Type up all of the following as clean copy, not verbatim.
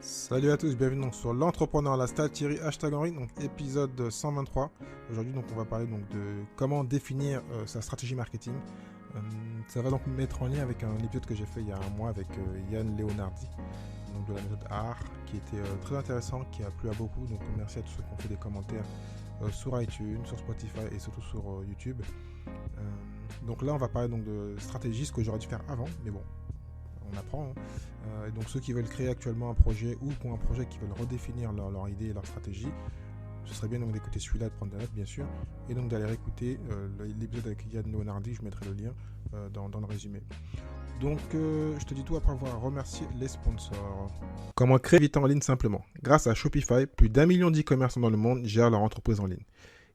Salut à tous, bienvenue donc sur l'entrepreneur à la style Thierry hashtag Henry, donc épisode 123. Aujourd'hui donc on va parler donc de comment définir sa stratégie marketing. Ça va donc me mettre en lien avec un épisode que j'ai fait il y a un mois avec Yann Leonardi, donc de la méthode AR, qui était très intéressant, qui a plu à beaucoup. Donc merci à tous ceux qui ont fait des commentaires sur iTunes, sur Spotify et surtout sur YouTube. Donc là on va parler donc de stratégie, ce que j'aurais dû faire avant, mais bon, on apprend. Hein. Et donc ceux qui veulent créer actuellement un projet ou qui ont un projet qui veulent redéfinir leur idée et leur stratégie, ce serait bien donc d'écouter celui-là, de prendre des notes bien sûr, et donc d'aller écouter l'épisode avec Yann Leonardi, je mettrai le lien dans le résumé. Donc je te dis tout après avoir remercié les sponsors. Comment créer vite en ligne simplement. Grâce à Shopify, plus d'1 million d'e-commerçants dans le monde gèrent leur entreprise en ligne.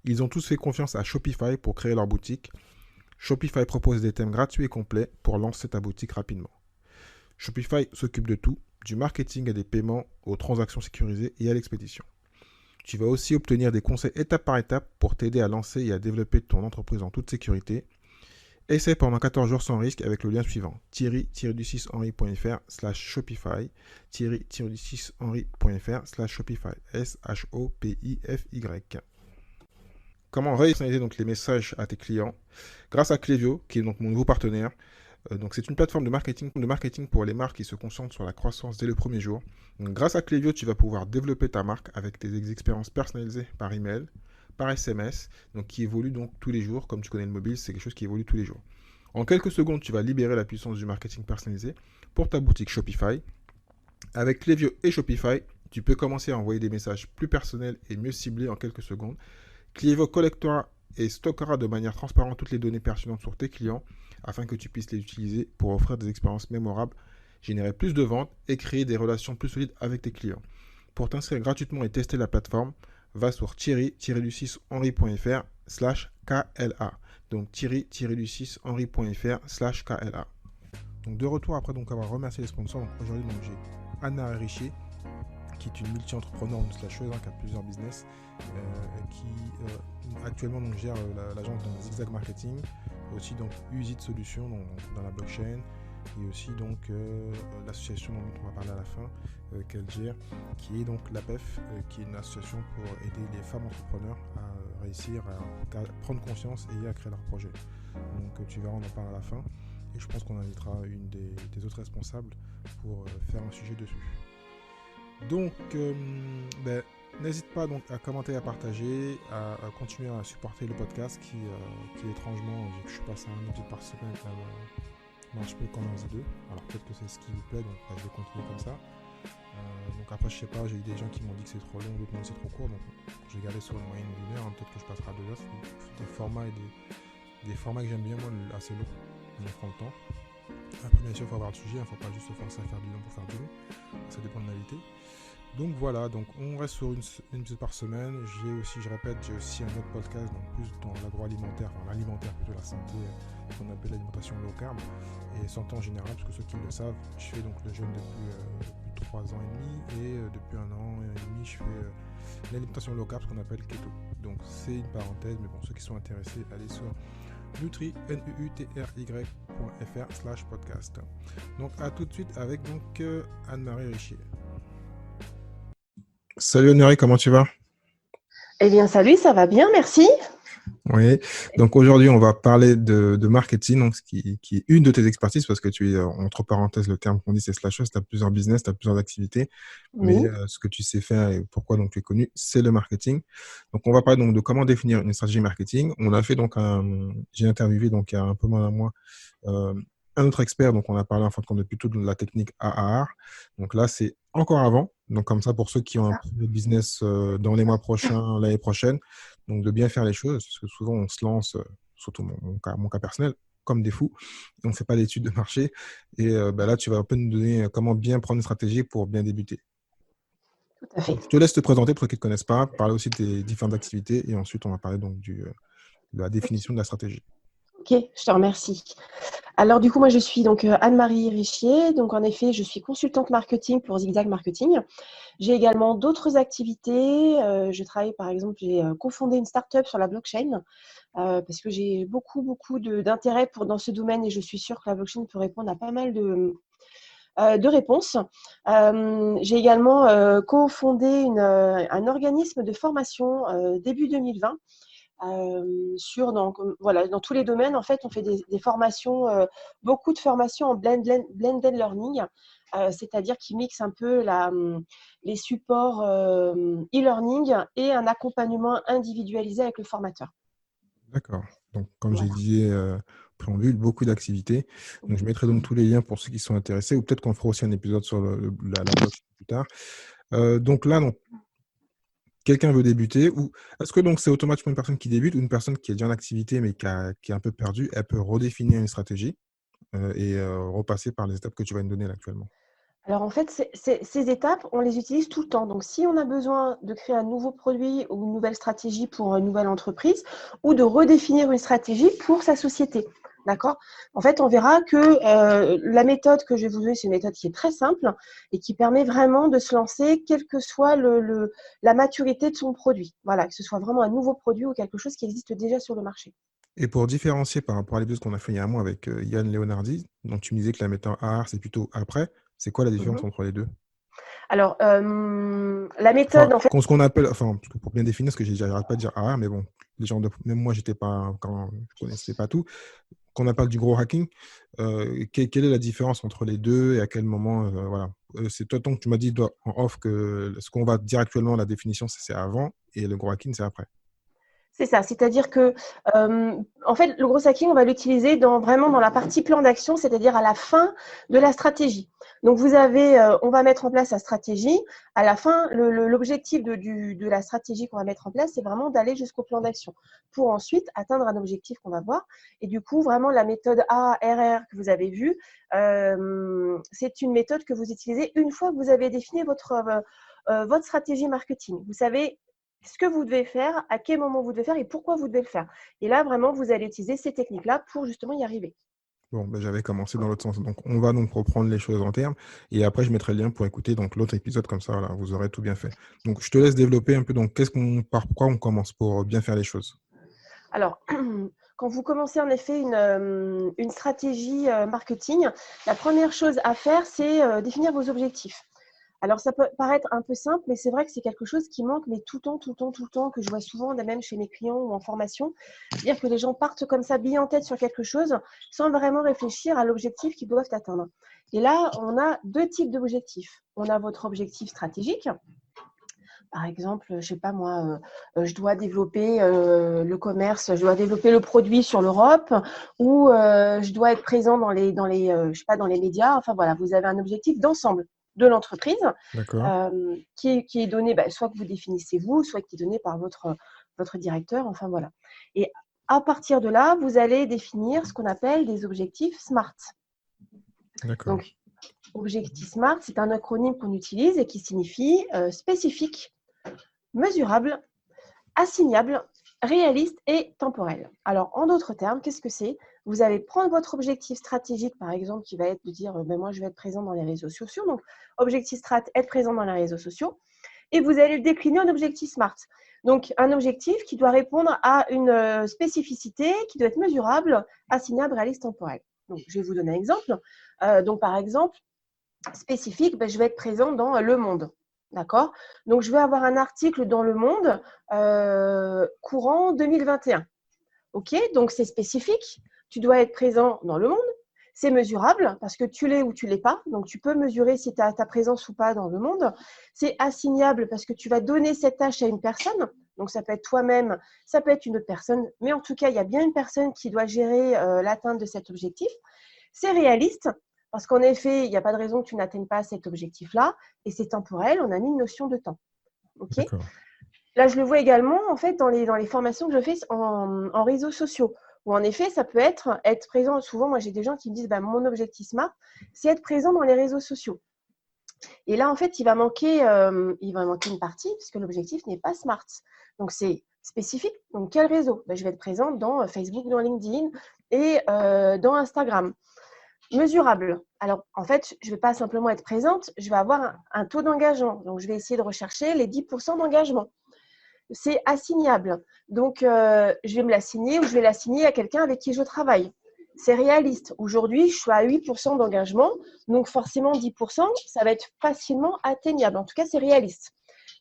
Ils ont tous fait confiance à Shopify pour créer leur boutique. Shopify propose des thèmes gratuits et complets pour lancer ta boutique rapidement. Shopify s'occupe de tout, du marketing à des paiements, aux transactions sécurisées et à l'expédition. Tu vas aussi obtenir des conseils étape par étape pour t'aider à lancer et à développer ton entreprise en toute sécurité. Essaie pendant 14 jours sans risque avec le lien suivant thierry-henry.fr/shopify thierry-henry.fr/shopify SHOPIFY. Comment personnaliser donc les messages à tes clients grâce à Klaviyo, qui est donc mon nouveau partenaire. Donc c'est une plateforme de marketing pour les marques qui se concentrent sur la croissance dès le premier jour. Donc, grâce à Klaviyo, tu vas pouvoir développer ta marque avec des expériences personnalisées par email, par SMS, donc qui évoluent donc tous les jours. Comme tu connais le mobile, c'est quelque chose qui évolue tous les jours. En quelques secondes, tu vas libérer la puissance du marketing personnalisé pour ta boutique Shopify. Avec Klaviyo et Shopify, tu peux commencer à envoyer des messages plus personnels et mieux ciblés en quelques secondes. Klaviyo collectera et stockera de manière transparente toutes les données pertinentes sur tes clients afin que tu puisses les utiliser pour offrir des expériences mémorables, générer plus de ventes et créer des relations plus solides avec tes clients. Pour t'inscrire gratuitement et tester la plateforme, va sur thierry-henry.fr/KLA. Donc thierry-henry.fr/KLA. Donc de retour après donc avoir remercié les sponsors, donc aujourd'hui donc, j'ai Anna Richier, qui est une multi-entrepreneur ou slasheuse qui a plusieurs business, qui actuellement donc, gère l'agence de Zigzag Marketing, aussi donc Usit Solutions dans la blockchain, et aussi donc l'association dont on va parler à la fin, qu'elle gère, qui est donc l'APEF, qui est une association pour aider les femmes entrepreneurs à réussir à prendre conscience et à créer leur projet. Donc tu verras, on en parle à la fin, et je pense qu'on invitera une des autres responsables pour faire un sujet dessus. Donc, n'hésite pas donc à commenter, à partager, à continuer à supporter le podcast qui étrangement, je suis passé à un épisode par semaine, marche mieux qu'en faisait deux. Alors peut-être que c'est ce qui vous plaît, donc je vais continuer comme ça. Donc après, je sais pas, j'ai eu des gens qui m'ont dit que c'est trop long, d'autres m'ont dit que c'est trop court, donc je vais garder sur une moyenne d'une heure, hein, peut-être que je passerai à 2 heures. C'est des formats et des formats que j'aime bien, moi, assez lourds, on prend le temps. Après, bien sûr, il faut avoir le sujet, il ne faut pas juste se forcer à faire du long pour faire du long, ça dépend de l'invité. Donc voilà, donc on reste sur une épisode par semaine. Je répète, j'ai aussi un autre podcast, donc plus dans l'agroalimentaire, enfin l'alimentaire plutôt, la santé, qu'on appelle l'alimentation low carb, et santé en général, parce que ceux qui le savent, je fais donc le jeûne depuis plus de 3 ans et demi, et depuis 1 an et demi, je fais l'alimentation low carb, ce qu'on appelle keto. Donc c'est une parenthèse, mais bon, ceux qui sont intéressés, allez sur nutri.fr/podcast. Donc à tout de suite avec donc Anne-Marie Richier. Salut Honoré, comment tu vas? Eh bien, salut, ça va bien, merci. Oui, donc aujourd'hui on va parler de marketing, donc qui est une de tes expertises parce que tu es, entre parenthèses, le terme qu'on dit c'est slasher, tu as plusieurs business, tu as plusieurs activités, mais Oui, ce que tu sais faire et pourquoi donc tu es connu, c'est le marketing. Donc on va parler donc de comment définir une stratégie marketing. On a fait donc j'ai interviewé donc il y a un peu moins d'un mois euh, un autre expert, donc on a parlé en fin de compte de plutôt de la technique AAR. Donc là c'est encore avant, donc comme ça pour ceux qui c'est ont un ça. projet de business dans les mois prochains, l'année prochaine, donc de bien faire les choses, parce que souvent on se lance, surtout mon cas personnel, comme des fous, et on ne fait pas d'études de marché. Et là, tu vas un peu nous donner comment bien prendre une stratégie pour bien débuter. Tout à fait. Donc, je te laisse te présenter pour ceux qui ne te connaissent pas, parler aussi de tes différentes activités, et ensuite on va parler donc de la Ok, définition de la stratégie. ok, je te remercie. Alors, du coup, moi, je suis donc Anne-Marie Richier. Donc, en effet, je suis consultante marketing pour Zigzag Marketing. J'ai également d'autres activités. Je travaille, par exemple, j'ai cofondé une start-up sur la blockchain parce que j'ai beaucoup d'intérêt dans ce domaine et je suis sûre que la blockchain peut répondre à pas mal de réponse. J'ai également cofondé un organisme de formation début 2020 dans tous les domaines. En fait, on fait des formations, beaucoup de formations en blended learning, c'est-à-dire qui mixent un peu les supports e-learning et un accompagnement individualisé avec le formateur. D'accord. Donc, comme j'ai Voilà. dit, préambule, beaucoup d'activités. Donc, je mettrai donc tous les liens pour ceux qui sont intéressés, ou peut-être qu'on fera aussi un épisode sur la blockchain plus tard. Donc là, quelqu'un veut débuter, ou est-ce que donc c'est automatiquement une personne qui débute ou une personne qui est déjà en activité mais qui est un peu perdue, elle peut redéfinir une stratégie et repasser par les étapes que tu vas nous donner là, actuellement? Alors en fait, ces étapes, on les utilise tout le temps. Donc si on a besoin de créer un nouveau produit ou une nouvelle stratégie pour une nouvelle entreprise ou de redéfinir une stratégie pour sa société, d'accord? En fait, on verra que la méthode que je vais vous donner, c'est une méthode qui est très simple et qui permet vraiment de se lancer, quelle que soit la maturité de son produit. Voilà, que ce soit vraiment un nouveau produit ou quelque chose qui existe déjà sur le marché. Et pour différencier par rapport à l'épisode qu'on a fait il y a un mois avec Yann Leonardi, dont tu me disais que la méthode AR, c'est plutôt après, c'est quoi la différence Mhm. entre les deux? Alors, la Enfin, méthode, en fait, ce qu'on appelle, enfin, pour bien définir, parce que j'arrête pas de dire AR, mais bon, les gens même moi, j'étais pas, quand je connaissais pas tout, qu'on appelle du gros hacking, quelle est la différence entre les deux et à quel moment, voilà. C'est toi, donc, tu m'as dit en off que ce qu'on va dire actuellement, la définition, c'est avant, et le gros hacking, c'est après. c'est ça, c'est-à-dire que, en fait, le gros hacking, on va l'utiliser vraiment dans la partie plan d'action, c'est-à-dire à la fin de la stratégie. Donc, on va mettre en place la stratégie. À la fin, l'objectif de la stratégie qu'on va mettre en place, c'est vraiment d'aller jusqu'au plan d'action pour ensuite atteindre un objectif qu'on va voir. Et du coup, vraiment, la méthode ARR que vous avez vue, c'est une méthode que vous utilisez une fois que vous avez défini votre stratégie marketing. Vous savez ce que vous devez faire, à quel moment vous devez faire et pourquoi vous devez le faire. Et là, vraiment, vous allez utiliser ces techniques-là pour justement y arriver. Bon, ben, j'avais commencé dans l'autre sens. Donc, on va donc reprendre les choses en termes. Et après, je mettrai le lien pour écouter donc l'autre épisode. Comme ça, voilà, vous aurez tout bien fait. Donc, je te laisse développer un peu. Donc, par quoi on commence pour bien faire les choses? Alors, quand vous commencez en effet une stratégie marketing, la première chose à faire, c'est définir vos objectifs. Alors, ça peut paraître un peu simple, mais c'est vrai que c'est quelque chose qui manque, mais tout le temps, tout le temps, tout le temps, que je vois souvent, même chez mes clients ou en formation. C'est-à-dire que les gens partent comme ça, billes en tête sur quelque chose, sans vraiment réfléchir à l'objectif qu'ils doivent atteindre. Et là, on a deux types d'objectifs. On a votre objectif stratégique. Par exemple, je ne sais pas moi, je dois développer le commerce, je dois développer le produit sur l'Europe, ou je dois être présent je sais pas, dans les médias. Enfin voilà, vous avez un objectif d'ensemble de l'entreprise D'accord. qui est donné, soit que vous définissez vous, soit qui est donné par votre directeur. Enfin voilà. Et à partir de là, vous allez définir ce qu'on appelle des objectifs SMART. D'accord. Donc, objectif SMART, c'est un acronyme qu'on utilise et qui signifie spécifique, mesurable, assignable, réaliste et temporel. Alors, en d'autres termes, qu'est-ce que c'est? Vous allez prendre votre objectif stratégique, par exemple, qui va être de dire, moi, je vais être présent dans les réseaux sociaux. Donc, objectif strat, être présent dans les réseaux sociaux. Et vous allez le décliner en objectif SMART. Donc, un objectif qui doit répondre à une spécificité, qui doit être mesurable, assignable, réaliste, temporel. Donc, je vais vous donner un exemple. Donc, par exemple, spécifique, je vais être présent dans Le Monde. D'accord? Donc, je vais avoir un article dans Le Monde courant 2021. OK? Donc, c'est spécifique. Tu dois être présent dans Le Monde. C'est mesurable parce que tu l'es ou tu ne l'es pas. Donc, tu peux mesurer si tu as ta présence ou pas dans Le Monde. C'est assignable parce que tu vas donner cette tâche à une personne. Donc, ça peut être toi-même, ça peut être une autre personne. Mais en tout cas, il y a bien une personne qui doit gérer l'atteinte de cet objectif. C'est réaliste parce qu'en effet, il n'y a pas de raison que tu n'atteignes pas cet objectif-là. Et c'est temporel, on a mis une notion de temps. Okay? D'accord. Là, je le vois également en fait, dans les formations que je fais en réseaux sociaux. Où en effet, ça peut être présent. Souvent, moi, j'ai des gens qui me disent mon objectif SMART, c'est être présent dans les réseaux sociaux. Et là, en fait, il va manquer une partie puisque l'objectif n'est pas SMART. Donc, c'est spécifique. Donc, quel réseau? Je vais être présente dans Facebook, dans LinkedIn et dans Instagram. Mesurable. Alors, en fait, je ne vais pas simplement être présente, je vais avoir un taux d'engagement. Donc, je vais essayer de rechercher les 10% d'engagement. C'est assignable. Donc, je vais me l'assigner ou je vais l'assigner à quelqu'un avec qui je travaille. C'est réaliste. Aujourd'hui, je suis à 8% d'engagement, donc forcément 10%, ça va être facilement atteignable. En tout cas, c'est réaliste.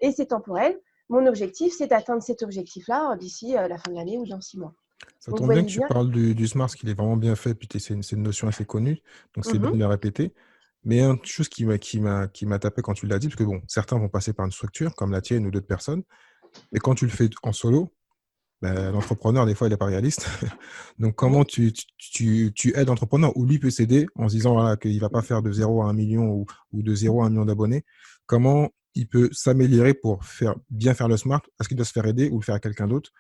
Et c'est temporel. Mon objectif, c'est d'atteindre cet objectif-là d'ici la fin de l'année ou dans 6 mois. Ça Donc, vous tombe bien que voyez tu bien. parles du Smart, parce qu'il est vraiment bien fait, puis c'est une notion assez connue, donc c'est bien Mhm. de la répéter. Mais une chose qui m'a tapé quand tu l'as dit, parce que bon, certains vont passer par une structure, comme la tienne ou d'autres personnes, mais quand tu le fais en solo, ben, l'entrepreneur, des fois, il n'est pas réaliste. Donc, comment Oui. tu aides l'entrepreneur, ou lui peut s'aider en se disant voilà, qu'il ne va pas faire de 0 à 1 million ou de 0 à 1 million d'abonnés. Comment il peut s'améliorer pour bien faire le Smart? Est-ce qu'il doit se faire aider ou le faire à quelqu'un d'autre?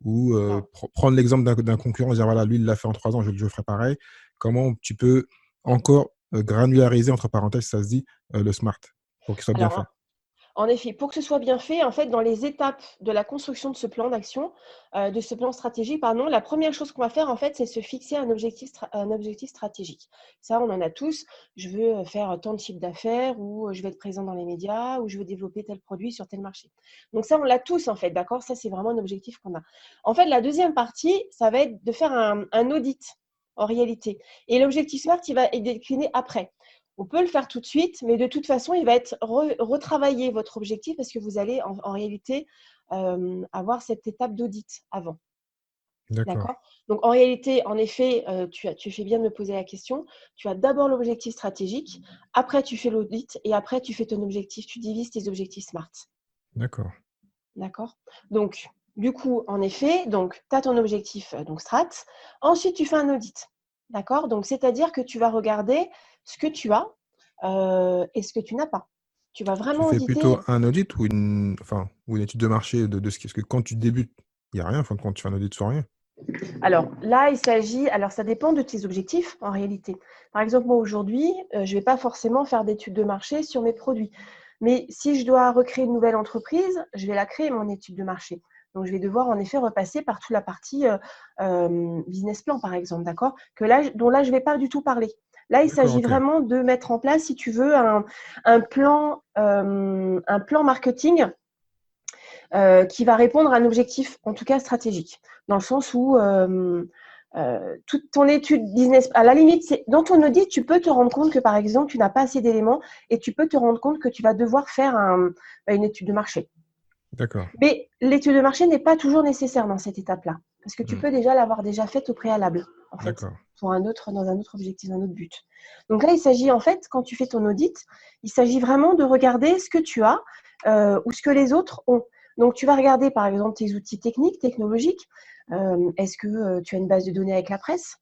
Ou Alors, prendre l'exemple d'un concurrent et dire voilà, lui, il l'a fait en 3 ans, je ferai pareil. Comment tu peux encore granulariser, entre parenthèses, ça se dit, le Smart pour qu'il soit bien fait? alors, en effet, pour que ce soit bien fait, en fait, dans les étapes de la construction de ce plan d'action, de ce plan stratégique, pardon, la première chose qu'on va faire, en fait, c'est se fixer un objectif stratégique. Ça, on en a tous. Je veux faire tant de chiffre d'affaires, ou je veux être présent dans les médias, ou je veux développer tel produit sur tel marché. Donc ça, on l'a tous, en fait, d'accord? Ça, c'est vraiment un objectif qu'on a. En fait, la deuxième partie, ça va être de faire un audit, en réalité. Et l'objectif SMART, il va être décliné après. On peut le faire tout de suite, mais de toute façon, il va être retravaillé votre objectif parce que vous allez en réalité avoir cette étape d'audit avant. D'accord, D'accord? Donc, en réalité, en effet, tu fais bien de me poser la question. Tu as d'abord l'objectif stratégique, après, tu fais l'audit et après, tu fais ton objectif. Tu divises tes objectifs SMART. d'accord. D'accord? Donc, du coup, en effet, tu as ton objectif donc strat. Ensuite, tu fais un audit. D'accord? Donc, c'est-à-dire que tu vas regarder ce que tu as et ce que tu n'as pas. Tu vas Tu vraiment fais plutôt auditer. un audit ou une étude de marché de ce qui. Parce que quand tu débutes, il n'y a rien. Enfin, quand tu fais un audit sur rien. Alors là, alors ça dépend de tes objectifs en réalité. Par exemple, moi aujourd'hui, je ne vais pas forcément faire d'études de marché sur mes produits. Mais si je dois recréer une nouvelle entreprise, je vais la créer, mon étude de marché. Donc, je vais devoir en effet repasser par toute la partie business plan, par exemple, d'accord? Dont là, je ne vais pas du tout parler. Là, il D'accord, s'agit ok. vraiment de mettre en place, si tu veux, un plan marketing qui va répondre à un objectif, en tout cas stratégique, dans le sens où toute ton étude business, à la limite, dans ton audit, tu peux te rendre compte que, par exemple, tu n'as pas assez d'éléments et tu peux te rendre compte que tu vas devoir faire une étude de marché. D'accord. Mais l'étude de marché n'est pas toujours nécessaire dans cette étape-là, parce que tu Hmm. peux déjà l'avoir déjà faite au préalable, en fait, D'accord. dans un autre objectif, dans un autre but. Donc là, il s'agit, en fait, quand tu fais ton audit, il s'agit vraiment de regarder ce que tu as ou ce que les autres ont. Donc, tu vas regarder, par exemple, tes outils techniques, technologiques. Est-ce que tu as une base de données avec la presse?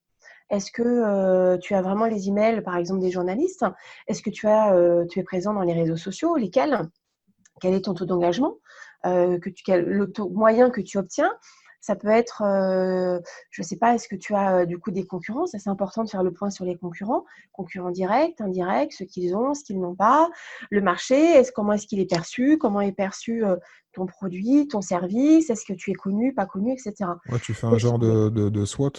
Est-ce que tu as vraiment les emails, par exemple, des journalistes? Est-ce que tu es présent dans les réseaux sociaux? Lesquels? Quel est ton taux d'engagement, le taux moyen que tu obtiens. Ça peut être, je ne sais pas, est-ce que tu as du coup des concurrents? Ça, c'est important de faire le point sur les concurrents directs, indirects, ceux qu'ils ont, ce qu'ils n'ont pas, le marché, comment est-ce qu'il est perçu, comment est perçu ton produit, ton service, est-ce que tu es connu, pas connu, etc. Ouais, tu fais un Quels genre sont les... de SWOT.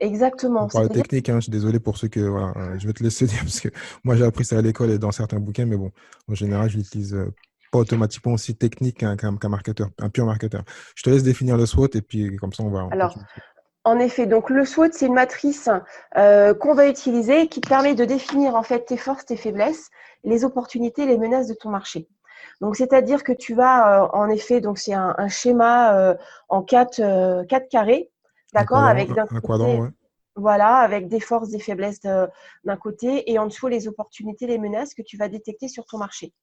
On Exactement, parle c'est-à-dire, technique, hein, je suis désolé pour ceux que. Voilà, je vais te laisser dire, parce que moi, j'ai appris ça à l'école et dans certains bouquins, mais bon, en général, je l'utilise pas automatiquement aussi technique qu'un marketeur, un pur marketeur. Je te laisse définir le SWOT et puis comme ça, on alors, continue. en effet, donc le SWOT, c'est une matrice qu'on va utiliser qui te permet de définir en fait tes forces, tes faiblesses, les opportunités, les menaces de ton marché. Donc, c'est-à-dire que tu vas en effet, donc c'est un schéma en quatre carrés, d'accord, avec d'un Un quadrant, côté, ouais. voilà, avec des forces, des faiblesses d'un côté, et en dessous les opportunités, les menaces que tu vas détecter sur ton marché.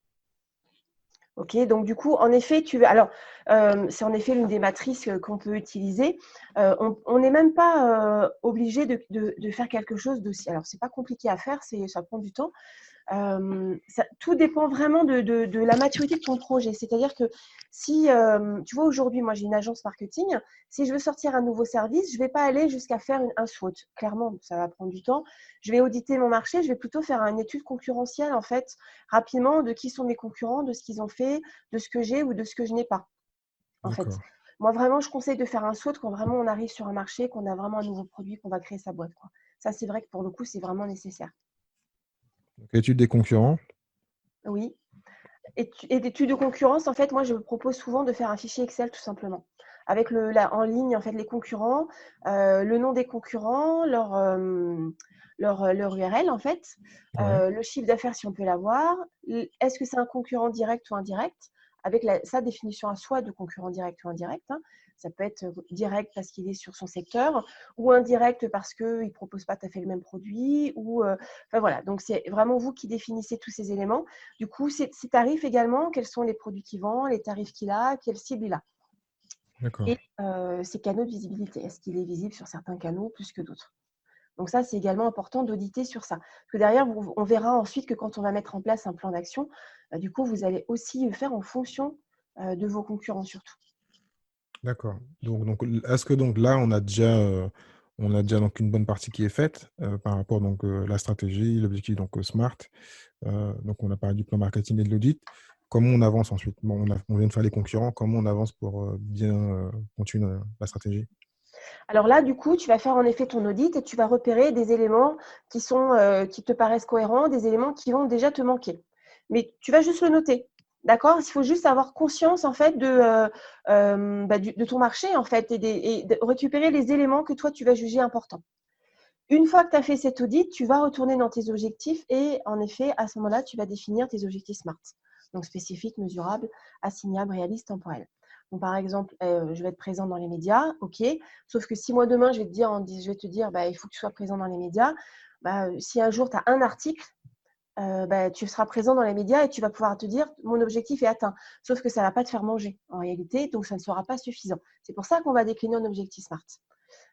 Ok, donc du coup, en effet, c'est en effet l'une des matrices qu'on peut utiliser. On n'est même pas obligé de faire quelque chose d'aussi. Alors, c'est pas compliqué à faire, ça prend du temps. Tout dépend vraiment de la maturité de ton projet. C'est-à-dire que si, tu vois, aujourd'hui, moi, j'ai une agence marketing. Si je veux sortir un nouveau service, je ne vais pas aller jusqu'à faire un SWOT. Clairement, ça va prendre du temps. Je vais auditer mon marché. Je vais plutôt faire une étude concurrentielle, en fait, rapidement, de qui sont mes concurrents, de ce qu'ils ont fait, de ce que j'ai ou de ce que je n'ai pas, en fait. D'accord. Moi, vraiment, je conseille de faire un SWOT quand vraiment on arrive sur un marché, qu'on a vraiment un nouveau produit, qu'on va créer sa boîte, quoi. Ça, c'est vrai que pour le coup, c'est vraiment nécessaire. Donc, étude des concurrents. Oui. Et d'études de concurrence, en fait, moi, je propose souvent de faire un fichier Excel tout simplement. avec en ligne, en fait, les concurrents, le nom des concurrents, leur URL, en fait, Ouais. le chiffre d'affaires si on peut l'avoir, est-ce que c'est un concurrent direct ou indirect, avec sa définition à soi de concurrent direct ou indirect. Hein. Ça peut être direct parce qu'il est sur son secteur ou indirect parce qu'il ne propose pas tout à fait le même produit. Enfin voilà, donc c'est vraiment vous qui définissez tous ces éléments. Du coup, ces tarifs également, quels sont les produits qu'il vend, les tarifs qu'il a, quelle cible il a. D'accord. Et ses canaux de visibilité, est-ce qu'il est visible sur certains canaux plus que d'autres? Donc ça, c'est également important d'auditer sur ça. Parce que derrière, on verra ensuite que quand on va mettre en place un plan d'action, du coup, vous allez aussi faire en fonction de vos concurrents surtout. D'accord. Donc, est-ce que donc là, on a déjà donc une bonne partie qui est faite par rapport donc la stratégie, l'objectif donc smart. Donc on a parlé du plan marketing et de l'audit. Comment on avance ensuite? Bon, on vient de faire les concurrents. Comment on avance pour bien continuer la stratégie? Alors là, du coup, tu vas faire en effet ton audit et tu vas repérer des éléments qui te paraissent cohérents, des éléments qui vont déjà te manquer. Mais tu vas juste le noter. D'accord? Il faut juste avoir conscience en fait de ton marché en fait et de récupérer les éléments que toi tu vas juger importants. Une fois que tu as fait cet audit, tu vas retourner dans tes objectifs et en effet, à ce moment-là, tu vas définir tes objectifs SMART. Donc spécifiques, mesurables, assignables, réalistes, temporels. Donc, par exemple, je vais être présent dans les médias, ok. Sauf que si moi demain, je vais te dire il faut que tu sois présent dans les médias, si un jour tu as un article, tu seras présent dans les médias et tu vas pouvoir te dire mon objectif est atteint. Sauf que ça ne va pas te faire manger en réalité, donc ça ne sera pas suffisant. C'est pour ça qu'on va décliner un objectif SMART.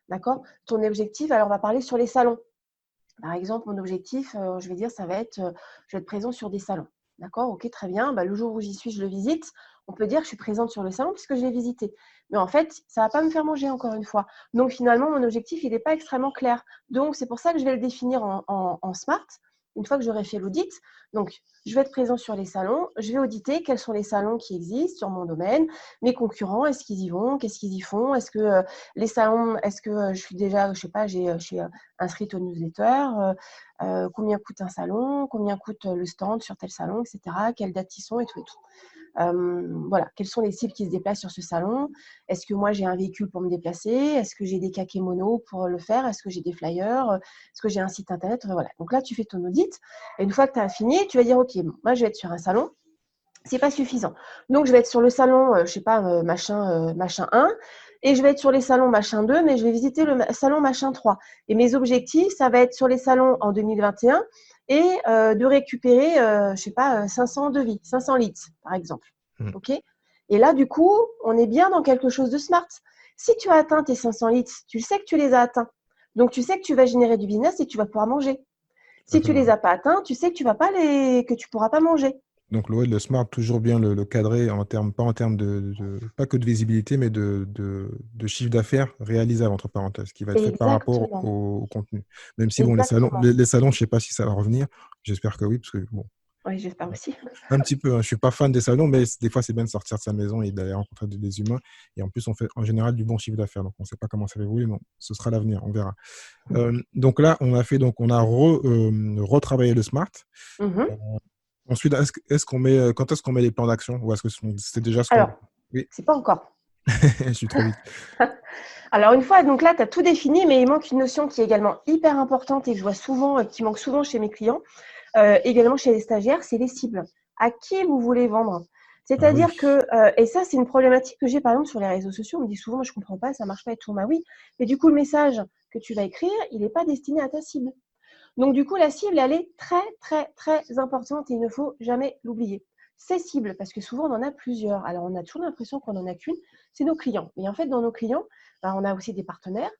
D'accord? Ton objectif, alors on va parler sur les salons. Par exemple, mon objectif, je vais dire, ça va être, je vais être présent sur des salons. D'accord? Ok, très bien. Le jour où j'y suis, je le visite. On peut dire que je suis présente sur le salon puisque je l'ai visité. Mais en fait, ça ne va pas me faire manger encore une fois. Donc finalement, mon objectif, il n'est pas extrêmement clair. Donc c'est pour ça que je vais le définir en SMART. Une fois que j'aurai fait l'audit, donc je vais être présent sur les salons, je vais auditer quels sont les salons qui existent sur mon domaine, mes concurrents, est-ce qu'ils y vont, qu'est-ce qu'ils y font, est-ce que les salons, est-ce que je suis déjà, je sais pas, je suis inscrite au newsletter, combien coûte un salon, combien coûte le stand sur tel salon, etc., quelles dates ils sont et tout et tout. Voilà, quelles sont les cibles qui se déplacent sur ce salon? Est-ce que moi j'ai un véhicule pour me déplacer? Est-ce que j'ai des kakémonos pour le faire? Est-ce que j'ai des flyers? Est-ce que j'ai un site internet? Voilà. Donc là, tu fais ton audit. Et une fois que tu as fini, tu vas dire OK, bon, moi je vais être sur un salon. C'est pas suffisant. Donc je vais être sur le salon, je sais pas, machin 1, et je vais être sur les salons machin 2, mais je vais visiter le salon machin 3. Et mes objectifs, ça va être sur les salons en 2021 et de récupérer, je sais pas, 500 devis, 500 leads, par exemple. Mm. OK? Et là, du coup, on est bien dans quelque chose de smart. Si tu as atteint tes 500 leads, tu sais que tu les as atteints. Donc, tu sais que tu vas générer du business et tu vas pouvoir manger. Tout à Si fait, tu ouais. les as pas atteints, tu sais que tu pourras pas manger. Donc le smart, toujours bien le cadrer pas en termes pas que de visibilité, mais de chiffre d'affaires réalisable, entre parenthèses, qui va être fait par rapport Exactement. au contenu. Même si bon, Exactement. les salons, je sais pas si ça va revenir. J'espère que oui, parce que bon, Oui, j'espère aussi. un petit peu, hein, je suis pas fan des salons, mais des fois c'est bien de sortir de sa maison et d'aller rencontrer des humains. Et en plus, on fait en général du bon chiffre d'affaires. Donc on ne sait pas comment ça va évoluer, mais ce sera l'avenir, on verra. Donc là, on a retravaillé le smart. Mhm. Euh, Ensuite, quand est-ce qu'on met les plans d'action? Ou est-ce que c'est déjà ce qu'on... Alors, Oui, c'est pas encore. je suis trop vite. Alors, une fois, donc là, tu as tout défini, mais il manque une notion qui est également hyper importante et que je vois souvent, qui manque souvent chez mes clients, également chez les stagiaires, c'est les cibles. À qui vous voulez vendre? Ah oui, C'est-à-dire que, et ça, c'est une problématique que j'ai par exemple sur les réseaux sociaux. On me dit souvent, moi, je comprends pas, ça marche pas et tout. Bah oui, mais du coup, le message que tu vas écrire, il n'est pas destiné à ta cible. Donc, du coup, la cible, elle est très, très, très importante et il ne faut jamais l'oublier. Ces cibles, parce que souvent, on en a plusieurs. Alors, on a toujours l'impression qu'on n'en a qu'une, c'est nos clients. Mais en fait, dans nos clients, on a aussi des partenaires,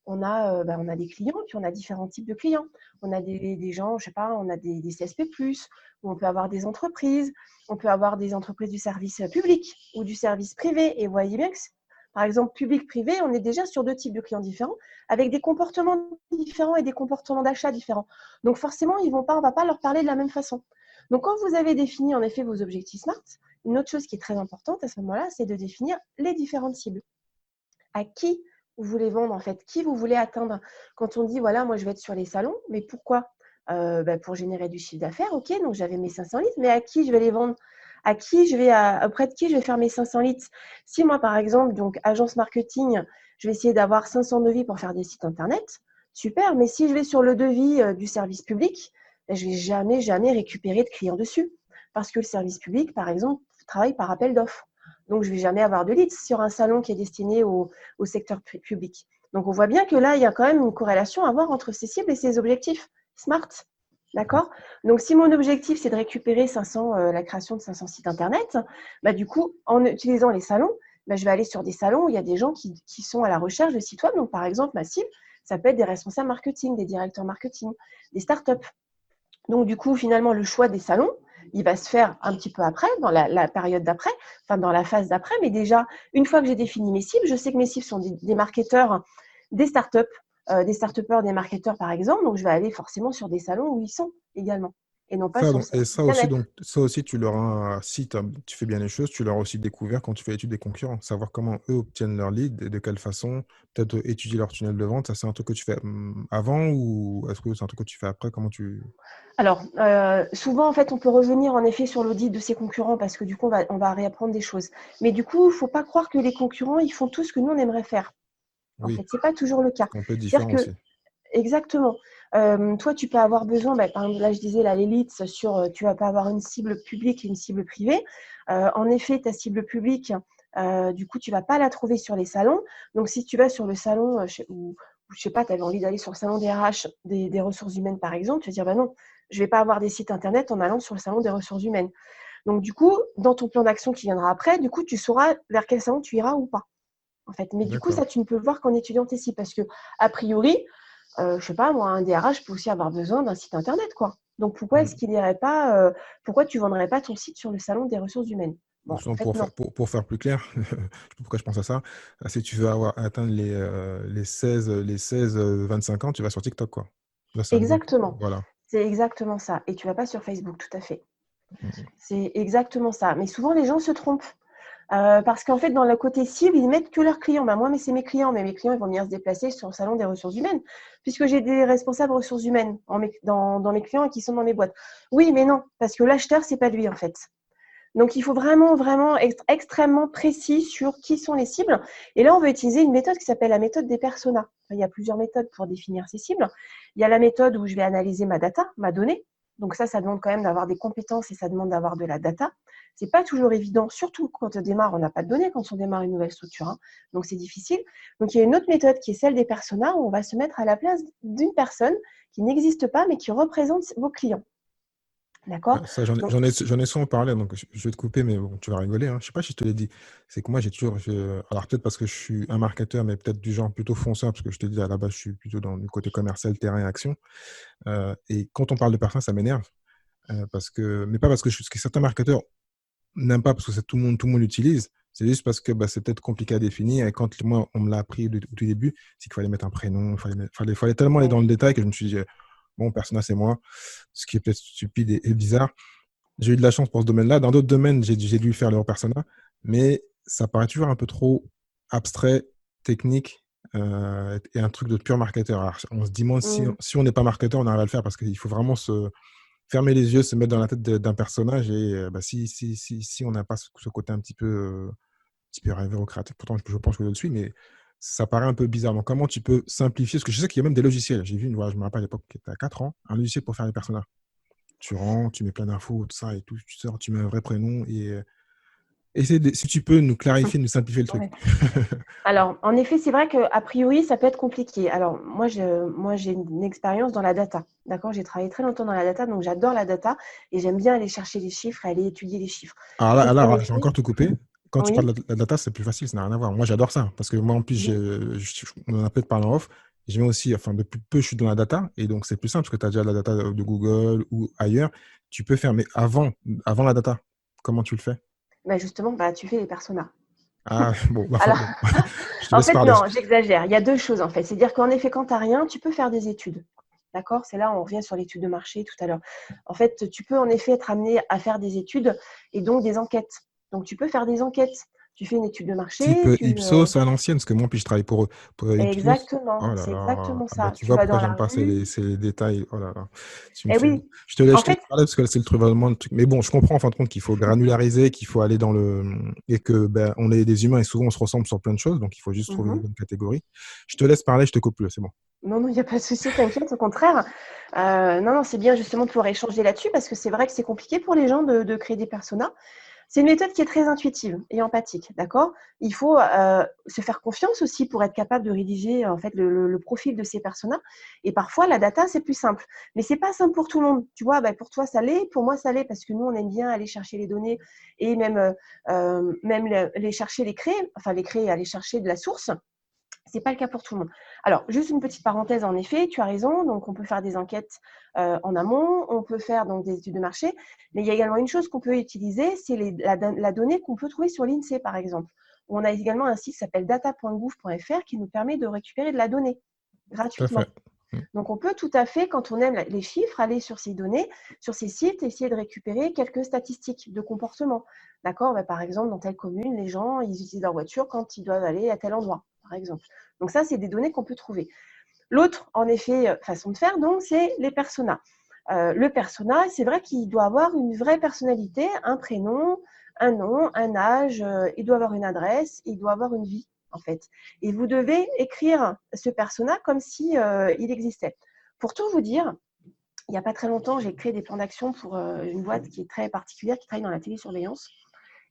on a des clients, puis on a différents types de clients. On a des gens, je sais pas, on a des CSP+, ou on peut avoir des entreprises, on peut avoir des entreprises du service public ou du service privé. Et vous voyez bien que, par exemple, public-privé, on est déjà sur deux types de clients différents, avec des comportements différents et des comportements d'achat différents. Donc forcément, on ne va pas leur parler de la même façon. Donc quand vous avez défini en effet vos objectifs SMART, une autre chose qui est très importante à ce moment-là, c'est de définir les différentes cibles. À qui vous voulez vendre en fait, qui vous voulez atteindre. Quand on dit voilà, moi je vais être sur les salons, mais pourquoi? Pour générer du chiffre d'affaires, ok, donc j'avais mes 500 litres, mais à qui je vais les vendre? auprès de qui je vais faire mes 500 leads. Si moi, par exemple, donc agence marketing, je vais essayer d'avoir 500 devis pour faire des sites internet, super. Mais si je vais sur le devis du service public, je vais jamais récupérer de clients dessus. Parce que le service public, par exemple, travaille par appel d'offres. Donc, je ne vais jamais avoir de leads sur un salon qui est destiné au secteur public. Donc, on voit bien que là, il y a quand même une corrélation à avoir entre ces cibles et ces objectifs SMART. D'accord? Donc, si mon objectif, c'est de récupérer la création de 500 sites Internet, du coup, en utilisant les salons, je vais aller sur des salons où il y a des gens qui sont à la recherche de sites web. Donc, par exemple, ma cible, ça peut être des responsables marketing, des directeurs marketing, des startups. Donc, du coup, finalement, le choix des salons, il va se faire un petit peu après, dans la période d'après, enfin dans la phase d'après. Mais déjà, une fois que j'ai défini mes cibles, je sais que mes cibles sont des marketeurs, des startups, des start-upers, des marketeurs par exemple. Donc, je vais aller forcément sur des salons où ils sont également et non pas sur le Et site internet. ça aussi, tu leur as, si tu fais bien les choses, tu leur as aussi découvert quand tu fais l'étude des concurrents, savoir comment eux obtiennent leur lead et de quelle façon, peut-être étudier leur tunnel de vente. Ça, c'est un truc que tu fais avant ou est-ce que c'est un truc que tu fais après? Comment tu… Alors, souvent, en fait, on peut revenir en effet sur l'audit de ses concurrents parce que du coup, on va réapprendre des choses. Mais du coup, il ne faut pas croire que les concurrents, ils font tout ce que nous, on aimerait faire. En Oui, fait, ce n'est pas toujours le cas. on peut être C'est-à-dire différent que, aussi. exactement, toi, tu peux avoir besoin, par exemple, là, je disais, l'élite, tu vas pas avoir une cible publique et une cible privée. En effet, ta cible publique, du coup, tu ne vas pas la trouver sur les salons. Donc, si tu vas sur le salon, ou je sais pas, tu avais envie d'aller sur le salon des RH, des ressources humaines, par exemple, tu vas dire, non, je ne vais pas avoir des sites internet en allant sur le salon des ressources humaines. Donc, du coup, dans ton plan d'action qui viendra après, du coup, tu sauras vers quel salon tu iras ou pas. En fait. Mais du coup, D'accord. ça, tu ne peux le voir qu'en étudiant tes sites parce que, a priori, je sais pas, moi, un DRH peut aussi avoir besoin d'un site internet, quoi. Donc, pourquoi est-ce qu'il irait pas, pourquoi tu vendrais pas ton site sur le salon des ressources humaines? Bon, en Sinon, fait, non. pour faire plus clair, je sais pas pourquoi je pense à ça, si tu veux atteindre les 16 25 ans, tu vas sur TikTok, quoi. Là, c'est un bon. Exactement. Voilà. C'est exactement ça. Et tu vas pas sur Facebook, tout à fait. Mm. C'est exactement ça. Mais souvent, les gens se trompent. Parce qu'en fait, dans le côté cible, ils mettent que leurs clients. Moi, mais c'est mes clients. Mais mes clients, ils vont venir se déplacer sur le salon des ressources humaines, puisque j'ai des responsables ressources humaines dans mes clients qui sont dans mes boîtes. Oui, mais non, parce que l'acheteur, c'est pas lui, en fait. Donc, il faut vraiment être extrêmement précis sur qui sont les cibles. Et là, on va utiliser une méthode qui s'appelle la méthode des personas. Enfin, il y a plusieurs méthodes pour définir ces cibles. Il y a la méthode où je vais analyser ma data, ma donnée. Donc ça demande quand même d'avoir des compétences et ça demande d'avoir de la data. C'est pas toujours évident, surtout quand on démarre, on n'a pas de données quand on démarre une nouvelle structure. Donc c'est difficile. Donc il y a une autre méthode qui est celle des personas où on va se mettre à la place d'une personne qui n'existe pas mais qui représente vos clients. D'accord? Ça, Donc, j'en ai souvent parlé, donc je vais te couper, mais bon, tu vas rigoler, hein. Je sais pas si je te l'ai dit. C'est que moi, alors peut-être parce que je suis un marketeur, mais peut-être du genre plutôt fonceur, parce que je te dis à la base, je suis plutôt dans le côté commercial, terrain et action. Et quand on parle de parfum, ça m'énerve. Mais pas parce que certains marketeurs n'aiment pas parce que tout le monde l'utilise. C'est juste parce que c'est peut-être compliqué à définir. Et quand moi, on me l'a appris au tout début, c'est qu'il fallait mettre un prénom, fallait tellement aller ouais. dans le détail que je me suis dit, bon, personnage, c'est moi, ce qui est peut-être stupide et bizarre. J'ai eu de la chance pour ce domaine-là. Dans d'autres domaines, j'ai dû faire leur persona, mais ça paraît toujours un peu trop abstrait, technique, et un truc de pur marketeur. Alors, on se demande Mmh. si on n'est pas marketeur, on arrive à le faire parce qu'il faut vraiment se fermer les yeux, se mettre dans la tête d'un personnage. Et si on n'a pas ce côté un petit peu rêveur ou créatif, pourtant je pense que je le suis, mais ça paraît un peu bizarre. Donc, comment tu peux simplifier? Parce que je sais qu'il y a même des logiciels. J'ai vu je me rappelle à l'époque, qui était à 4 ans, un logiciel pour faire les personnages. Tu rentres, tu mets plein d'infos, tout ça et tout, tu sors, tu mets un vrai prénom et si tu peux nous clarifier, nous simplifier le truc. Ouais. Alors, en effet, c'est vrai qu'a priori, ça peut être compliqué. Alors, moi, j'ai une expérience dans la data. D'accord? J'ai travaillé très longtemps dans la data, donc j'adore la data et j'aime bien aller chercher les chiffres et aller étudier les chiffres. Alors Donc, en là, je vais effet, encore te couper. Quand tu parles oui, de la data, c'est plus facile, ça n'a rien à voir. Moi, j'adore ça parce que moi, en plus, oui. on en a peut-être parlé en off. Je mets aussi, enfin, depuis peu, je suis dans la data et donc c'est plus simple parce que tu as déjà la data de Google ou ailleurs. Tu peux faire, mais avant la data, comment tu le fais? Justement, tu fais les personas. Ah, bon, Alors, bon, je te en laisse fait, parler. non, j'exagère. Il y a deux choses, en fait. C'est-à-dire qu'en effet, quand tu n'as rien, tu peux faire des études. D'accord? C'est là, on revient sur l'étude de marché tout à l'heure. En fait, tu peux en effet être amené à faire des études et donc des enquêtes. Donc, tu peux faire des enquêtes. Tu fais une étude de Type marché, Ipsos à l'ancienne, parce que moi, puis je travaille pour Ipsos. exactement, Oh là c'est là, exactement ah bah, ça. tu Tu vois vas pourquoi dans la j'aime pas rue. ces détails. Oh là là, tu me Eh fais... oui, Je en te laisse fait, parler parce que c'est le truc vraiment le truc. Mais bon, je comprends en fin de compte qu'il faut granulariser, qu'il faut aller dans le... Et que ben, on est des humains et souvent on se ressemble sur plein de choses, donc il faut juste trouver les mhm. bonnes catégories. Je te laisse parler, je te coupe plus, c'est bon. Non, non, il n'y a pas de souci, t'inquiète, au contraire. Non, non, c'est bien justement de pouvoir échanger là-dessus parce que c'est vrai que c'est compliqué pour les gens de créer des personas. C'est une méthode qui est très intuitive et empathique, d'accord? Il faut se faire confiance aussi pour être capable de rédiger en fait le profil de ces personas. Et parfois, la data, c'est plus simple. Mais c'est pas simple pour tout le monde. Tu vois, bah, pour toi, ça l'est, pour moi, ça l'est parce que nous, on aime bien aller chercher les données et même les chercher, les créer, aller chercher de la source. C'est pas le cas pour tout le monde. Alors, juste une petite parenthèse, en effet, tu as raison. Donc, on peut faire des enquêtes en amont, on peut faire donc des études de marché, mais il y a également une chose qu'on peut utiliser, c'est la donnée qu'on peut trouver sur l'INSEE, par exemple. On a également un site qui s'appelle data.gouv.fr qui nous permet de récupérer de la donnée Tout à fait. gratuitement. Donc, on peut tout à fait, quand on aime les chiffres, aller sur ces données, sur ces sites, essayer de récupérer quelques statistiques de comportement. D'accord? Bah, par exemple, dans telle commune, les gens, ils utilisent leur voiture quand ils doivent aller à tel endroit, par exemple. Donc, ça, c'est des données qu'on peut trouver. L'autre, en effet, façon de faire, donc, c'est les personas. Le persona, c'est vrai qu'il doit avoir une vraie personnalité, un prénom, un nom, un âge, il doit avoir une adresse, il doit avoir une vie, en fait. Et vous devez écrire ce persona comme si il existait. Pour tout vous dire, il n'y a pas très longtemps, j'ai créé des plans d'action pour une boîte qui est très particulière, qui travaille dans la télésurveillance.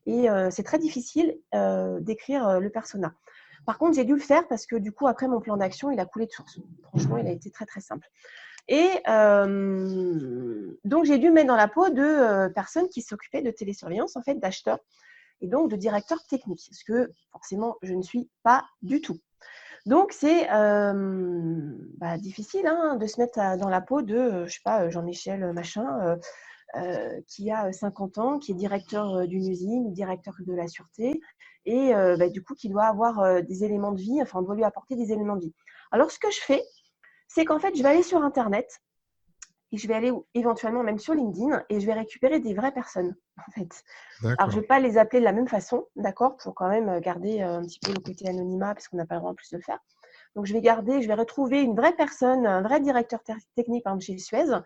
Et c'est très difficile d'écrire le persona. Par contre, j'ai dû le faire parce que du coup, après mon plan d'action, il a coulé de source. Franchement, il a été très très simple. Et donc, j'ai dû me mettre dans la peau de personnes qui s'occupaient de télésurveillance, en fait, d'acheteurs et donc de directeurs techniques, ce que forcément, je ne suis pas du tout. Donc, c'est difficile de se mettre dans la peau de, je sais pas, Jean-Michel machin, qui a 50 ans, qui est directeur d'une usine, directeur de la sûreté, et du coup, qui doit avoir des éléments de vie, enfin, on doit lui apporter des éléments de vie. Alors, ce que je fais, c'est qu'en fait, je vais aller sur Internet et je vais aller éventuellement même sur LinkedIn et je vais récupérer des vraies personnes, en fait. Alors, je ne D'accord. vais pas les appeler de la même façon, d'accord, pour quand même garder un petit peu le côté anonymat, parce qu'on n'a pas le droit en plus de le faire. Donc, je vais retrouver une vraie personne, un vrai directeur technique, par exemple, chez Suez.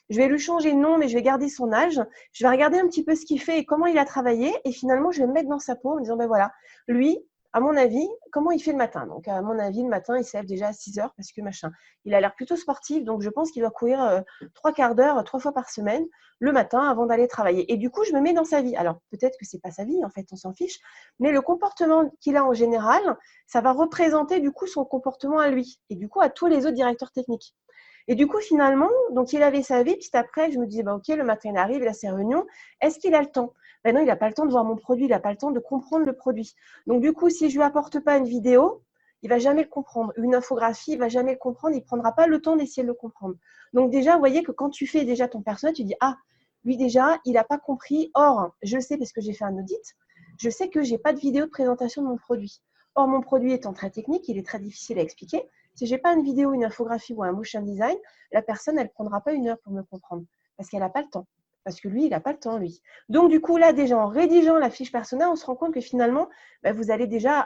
Je vais lui changer de nom, mais je vais garder son âge. Je vais regarder un petit peu ce qu'il fait et comment il a travaillé. Et finalement, je vais me mettre dans sa peau en me disant, ben voilà, lui, à mon avis, comment il fait le matin? Donc, à mon avis, le matin, il se lève déjà à 6 heures parce que machin. Il a l'air plutôt sportif, donc je pense qu'il doit courir 3 quarts d'heure, 3 fois par semaine, le matin avant d'aller travailler. Et du coup, je me mets dans sa vie. Alors, peut-être que c'est pas sa vie, en fait, on s'en fiche, mais le comportement qu'il a en général, ça va représenter du coup son comportement à lui et du coup à tous les autres directeurs techniques. Et du coup, finalement, donc il avait sa vie. Puis après, je me disais, bah, ok, le matin il arrive, il a ses réunions. Est-ce qu'il a le temps? Ben non, il n'a pas le temps de voir mon produit, il n'a pas le temps de comprendre le produit. Donc du coup, si je lui apporte pas une vidéo, il va jamais le comprendre. Une infographie, il va jamais le comprendre. Il prendra pas le temps d'essayer de le comprendre. Donc déjà, vous voyez que quand tu fais déjà ton personnage, tu dis, ah, lui déjà, il n'a pas compris. Or, je le sais parce que j'ai fait un audit. Je sais que j'ai pas de vidéo de présentation de mon produit. Or, mon produit étant très technique, il est très difficile à expliquer. Si j'ai pas une vidéo, une infographie ou un motion design, la personne, elle prendra pas 1 heure pour me comprendre parce qu'elle n'a pas le temps. Parce que lui, il n'a pas le temps, lui. Donc, du coup, là, déjà, en rédigeant la fiche persona, on se rend compte que finalement, vous allez déjà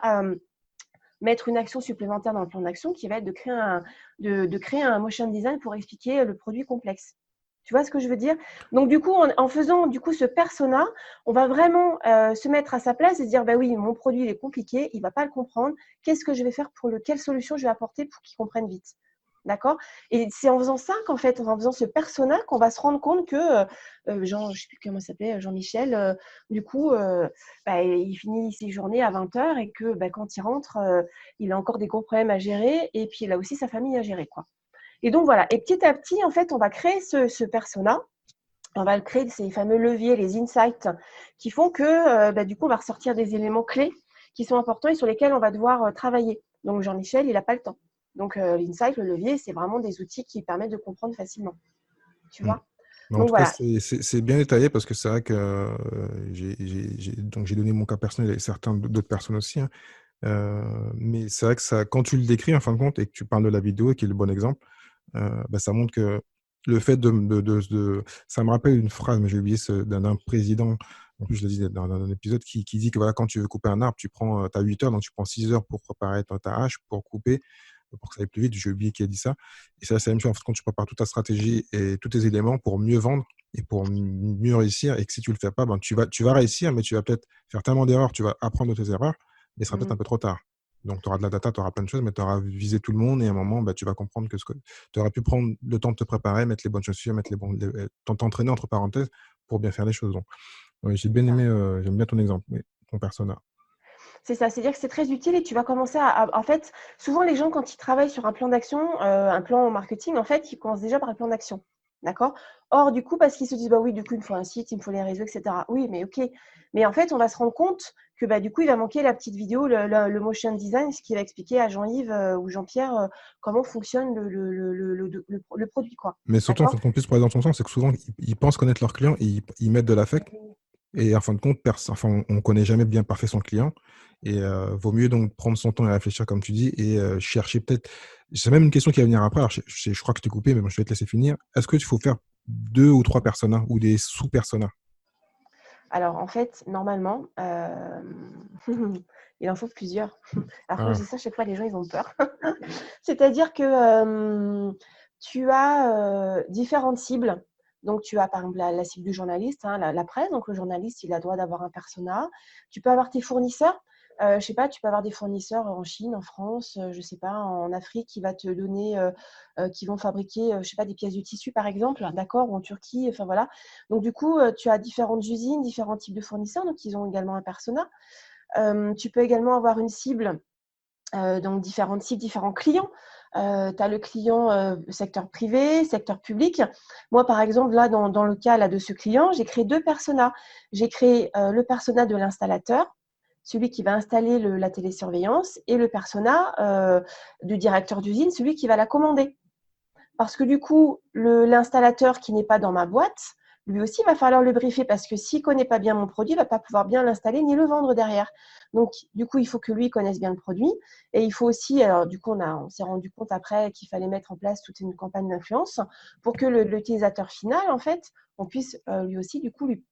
mettre une action supplémentaire dans le plan d'action qui va être de créer un motion design pour expliquer le produit complexe. Tu vois ce que je veux dire? Donc, du coup, en faisant du coup ce persona, on va vraiment se mettre à sa place et se dire, bah oui, mon produit il est compliqué, il ne va pas le comprendre. Qu'est-ce que je vais faire quelle solution je vais apporter pour qu'il comprenne vite? D'accord? Et c'est en faisant ça qu'en fait, en faisant ce persona, qu'on va se rendre compte que Jean, je ne sais plus comment il s'appelait, Jean-Michel, du coup, il finit ses journées à 20 heures et que quand il rentre, il a encore des gros problèmes à gérer et puis il a aussi sa famille à gérer, quoi. Et donc voilà. Et petit à petit, en fait, on va créer ce persona. On va créer ces fameux leviers, les insights, qui font que du coup, on va ressortir des éléments clés qui sont importants et sur lesquels on va devoir travailler. Donc Jean-Michel, il n'a pas le temps. Donc l'insight, le levier, c'est vraiment des outils qui permettent de comprendre facilement. Tu Mm. vois? Mais en Donc tout cas, voilà. c'est bien détaillé parce que c'est vrai que donc j'ai donné mon cas personnel et certains d'autres personnes aussi, hein. Mais c'est vrai que ça, quand tu le décris en fin de compte et que tu parles de la vidéo, qui est le bon exemple, ça montre que le fait ça me rappelle une phrase, mais j'ai oublié d'un président En plus, je l'ai dit dans un épisode qui dit que voilà, quand tu veux couper un arbre, tu as 8 heures, donc tu prends 6 heures pour préparer ta hache, pour couper, pour que ça aille plus vite. J'ai oublié qui a dit ça. Et ça, c'est la même chose. En fait, quand tu prépares toute ta stratégie et tous tes éléments pour mieux vendre et pour mieux réussir, et que si tu le fais pas, ben, tu vas réussir, mais tu vas peut-être faire tellement d'erreurs, tu vas apprendre de tes erreurs, mais ce sera peut-être un peu trop tard. Donc, tu auras de la data, tu auras plein de choses, mais tu auras visé tout le monde et à un moment, bah, tu vas comprendre que tu aurais pu prendre le temps de te préparer, mettre les bonnes chaussures, t'entraîner entre parenthèses pour bien faire les choses. Donc, oui, j'ai bien aimé, j'aime bien ton exemple, oui, ton persona. C'est ça, c'est-à-dire que c'est très utile et tu vas commencer en fait, souvent les gens quand ils travaillent sur un plan d'action, un plan marketing, en fait, ils commencent déjà par un plan d'action. D'accord? Or, du coup, parce qu'ils se disent, bah oui, du coup, il me faut un site, il me faut les réseaux, etc. Oui, mais ok. Mais en fait, on va se rendre compte que bah, du coup, il va manquer la petite vidéo, le motion design, ce qui va expliquer à Jean-Yves ou Jean-Pierre comment fonctionne le produit, quoi. Mais surtout, en D'accord? fait, qu'on puisse parler dans ton sens, c'est que souvent, ils pensent connaître leurs clients et ils mettent de l'affect. Et en fin de compte, on ne connaît jamais bien parfait son client. Et vaut mieux donc prendre son temps et réfléchir, comme tu dis, et chercher peut-être. C'est même une question qui va venir après. Alors, je crois que je t'ai coupé, mais bon, je vais te laisser finir. Est-ce qu'il faut faire 2 ou 3 personas ou des sous-personas? Alors, en fait, normalement, il en faut plusieurs. Alors, quand je Ah, dis ça, chaque fois, les gens, ils ont peur. C'est-à-dire que tu as différentes cibles. Donc, tu as par exemple la cible du journaliste, hein, la presse. Donc, le journaliste, il a le droit d'avoir un persona. Tu peux avoir tes fournisseurs. Je ne sais pas, tu peux avoir des fournisseurs en Chine, en France, je ne sais pas, en Afrique qui va te donner, qui vont fabriquer, je ne sais pas, des pièces de tissu par exemple, d'accord, ou en Turquie, enfin voilà. Donc du coup, tu as différentes usines, différents types de fournisseurs, donc ils ont également un persona. Tu peux également avoir une cible, donc différentes cibles, différents clients. Tu as le client secteur privé, secteur public. Moi, par exemple, là, dans le cas là, de ce client, j'ai créé 2 personas. J'ai créé le persona de l'installateur, celui qui va installer la télésurveillance, et le persona du directeur d'usine, celui qui va la commander. Parce que du coup, l'installateur qui n'est pas dans ma boîte, lui aussi, il va falloir le briefer parce que s'il ne connaît pas bien mon produit, il ne va pas pouvoir bien l'installer ni le vendre derrière. Donc, du coup, il faut que lui connaisse bien le produit. Et il faut aussi, alors du coup, on s'est rendu compte après qu'il fallait mettre en place toute une campagne d'influence pour que l'utilisateur final, en fait, on puisse lui aussi, du coup, lui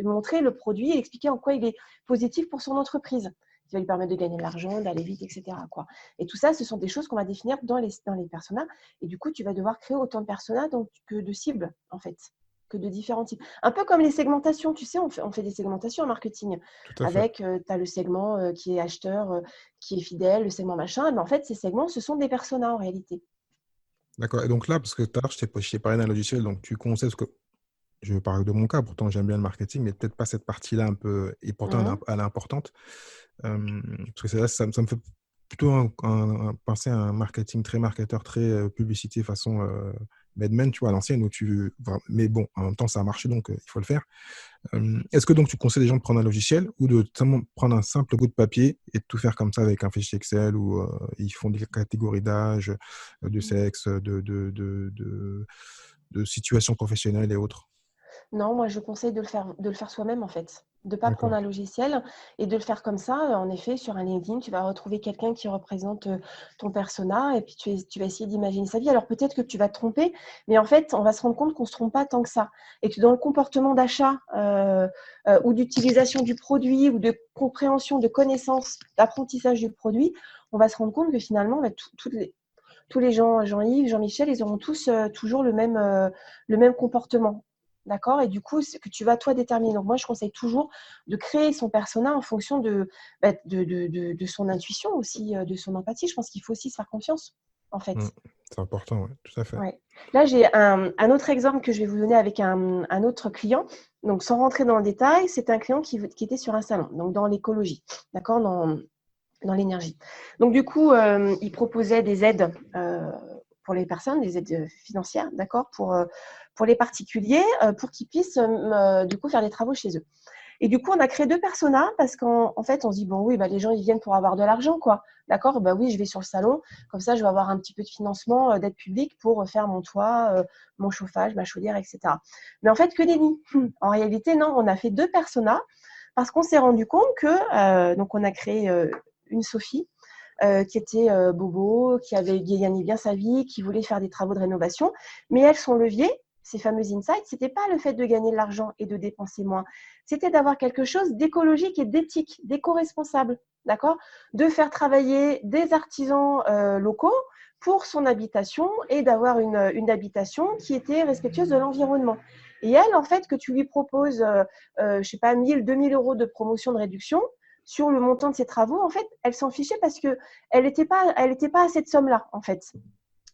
montrer le produit et expliquer en quoi il est positif pour son entreprise, qui va lui permettre de gagner de l'argent, d'aller vite, etc., quoi. Et tout ça, ce sont des choses qu'on va définir dans les personas. Et du coup, tu vas devoir créer autant de personas que de cibles, en fait, que de différents types. Un peu comme les segmentations, tu sais, on fait des segmentations en marketing. tout à fait. Avec, tu as le segment qui est acheteur, qui est fidèle, le segment machin. Mais en fait, ces segments, ce sont des personas en réalité. D'accord. Et donc là, parce que tout à l'heure, je t'ai parlé d'un logiciel, donc tu conseilles, parce que je parle de mon cas, pourtant j'aime bien le marketing, mais peut-être pas cette partie-là un peu, et pourtant Mhm. elle est importante. Parce que ça me fait plutôt penser à un marketing très marketeur, très publicité façon Mad Men, tu vois, à l'ancienne, mais bon, en même temps, ça a marché, donc il faut le faire. Est-ce que donc tu conseilles les gens de prendre un logiciel ou de simplement prendre un simple bout de papier et de tout faire comme ça avec un fichier Excel où ils font des catégories d'âge, de sexe, de situation professionnelle et autres? Non, moi je conseille de le faire soi-même en fait. De ne pas prendre D'accord. un logiciel et de le faire comme ça. En effet, sur un LinkedIn, tu vas retrouver quelqu'un qui représente ton persona et puis tu vas essayer d'imaginer sa vie. Alors peut-être que tu vas te tromper, mais en fait, on va se rendre compte qu'on ne se trompe pas tant que ça. Et que dans le comportement d'achat ou d'utilisation du produit ou de compréhension, de connaissance, d'apprentissage du produit, on va se rendre compte que finalement, bah, tous les gens, Jean-Yves, Jean-Michel, ils auront tous toujours le même comportement. D'accord? Et du coup, c'est que tu vas toi déterminer. Donc, moi, je conseille toujours de créer son persona en fonction de son intuition aussi, de son empathie. Je pense qu'il faut aussi se faire confiance, en fait. Mm. C'est important, ouais, tout à fait. Ouais. Là, j'ai un autre exemple que je vais vous donner avec un autre client. Donc, sans rentrer dans le détail, c'est un client qui était sur un salon, donc dans l'écologie, d'accord, dans l'énergie. Donc, du coup, il proposait des aides pour les personnes, des aides financières, d'accord, pour les particuliers, pour qu'ils puissent, du coup, faire des travaux chez eux. Et du coup, on a créé 2 personas parce qu'en fait, on se dit, bon, oui, bah, les gens, ils viennent pour avoir de l'argent, quoi. D'accord? Bah oui, je vais sur le salon. Comme ça, je vais avoir un petit peu de financement, d'aide publique pour faire mon toit, mon chauffage, ma chaudière, etc. Mais en fait, que nenni. En réalité, non, on a fait 2 personas parce qu'on s'est rendu compte que, donc, on a créé une Sophie qui était bobo, qui avait gagné bien sa vie, qui voulait faire des travaux de rénovation. Mais elle, son levier, ces fameux insights, ce n'était pas le fait de gagner de l'argent et de dépenser moins. C'était d'avoir quelque chose d'écologique et d'éthique, d'éco-responsable, d'accord? De faire travailler des artisans locaux pour son habitation et d'avoir une habitation qui était respectueuse de l'environnement. Et elle, en fait, que tu lui proposes, je sais pas, 1000, 2000 euros de promotion de réduction sur le montant de ses travaux, en fait, elle s'en fichait parce qu'elle n'était pas à cette somme-là, en fait.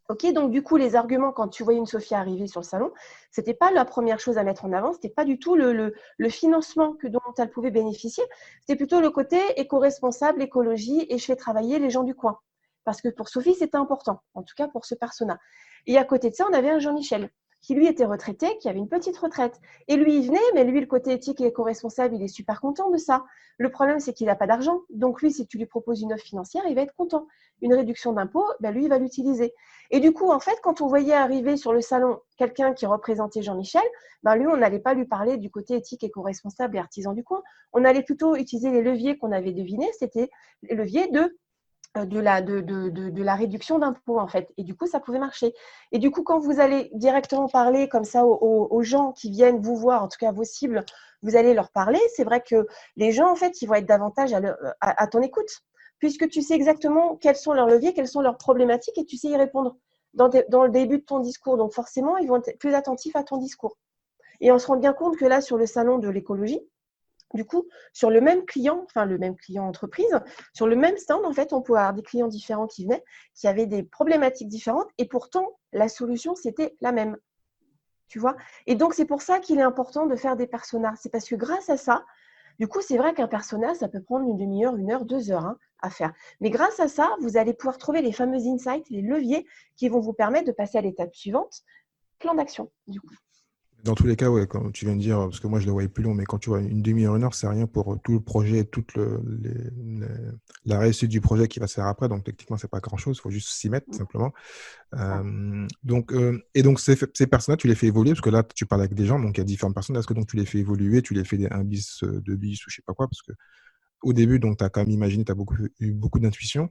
Ok, donc du coup, les arguments, quand tu voyais une Sophie arriver sur le salon, ce n'était pas la première chose à mettre en avant, ce n'était pas du tout le financement dont elle pouvait bénéficier, c'était plutôt le côté éco-responsable, écologie, et je fais travailler les gens du coin. Parce que pour Sophie, c'était important, en tout cas pour ce persona. Et à côté de ça, on avait un Jean-Michel qui lui était retraité, qui avait une petite retraite. Et lui, il venait, mais lui, le côté éthique et éco-responsable, il est super content de ça. Le problème, c'est qu'il n'a pas d'argent. Donc lui, si tu lui proposes une offre financière, il va être content. Une réduction d'impôt, ben, lui, il va l'utiliser. Et du coup, en fait, quand on voyait arriver sur le salon quelqu'un qui représentait Jean-Michel, ben lui, on n'allait pas lui parler du côté éthique, éco-responsable et artisan du coin. On allait plutôt utiliser les leviers qu'on avait devinés. C'était les leviers de la réduction d'impôts, en fait. Et du coup, ça pouvait marcher. Et du coup, quand vous allez directement parler comme ça aux gens qui viennent vous voir, en tout cas vos cibles, vous allez leur parler, c'est vrai que les gens, en fait, ils vont être davantage à ton écoute, puisque tu sais exactement quels sont leurs leviers, quelles sont leurs problématiques, et tu sais y répondre dans le début de ton discours. Donc forcément, ils vont être plus attentifs à ton discours. Et on se rend bien compte que là, sur le salon de l'écologie, du coup, sur le même client, enfin le même client entreprise, sur le même stand, en fait, on pouvait avoir des clients différents qui venaient, qui avaient des problématiques différentes, et pourtant, la solution, c'était la même. Tu vois? Et donc, c'est pour ça qu'il est important de faire des personas. C'est parce que grâce à ça, du coup, c'est vrai qu'un persona, ça peut prendre une demi-heure, 1 heure, 2 heures à faire. Mais grâce à ça, vous allez pouvoir trouver les fameux insights, les leviers qui vont vous permettre de passer à l'étape suivante, plan d'action, du coup. Dans tous les cas, ouais, comme tu viens de dire, parce que moi je le voyais plus long, mais quand tu vois une demi-heure, 1 heure, c'est rien pour tout le projet, la réussite du projet qui va se faire après. Donc techniquement, c'est pas grand-chose, il faut juste s'y mettre simplement. Donc ces personnes-là, tu les fais évoluer, parce que là, tu parles avec des gens, donc il y a différentes personnes. Est-ce que donc tu les fais évoluer, tu les fais un bis, 2 bis ou je sais pas quoi, parce que au début, donc tu as quand même imaginé, tu as eu beaucoup d'intuition.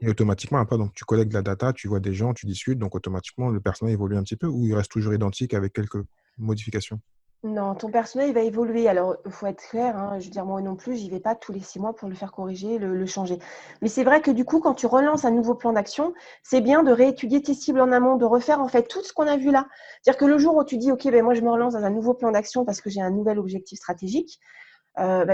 Et automatiquement, après, donc, tu collectes de la data, tu vois des gens, tu discutes, donc automatiquement, le personnage évolue un petit peu ou il reste toujours identique avec quelques modifications? Non, ton personnel, il va évoluer. Alors, il faut être clair, je veux dire, moi non plus, j'y vais pas tous les 6 mois pour le faire corriger, le changer. Mais c'est vrai que du coup, quand tu relances un nouveau plan d'action, c'est bien de réétudier tes cibles en amont, de refaire en fait tout ce qu'on a vu là. C'est-à-dire que le jour où tu dis, OK, ben moi je me relance dans un nouveau plan d'action parce que j'ai un nouvel objectif stratégique,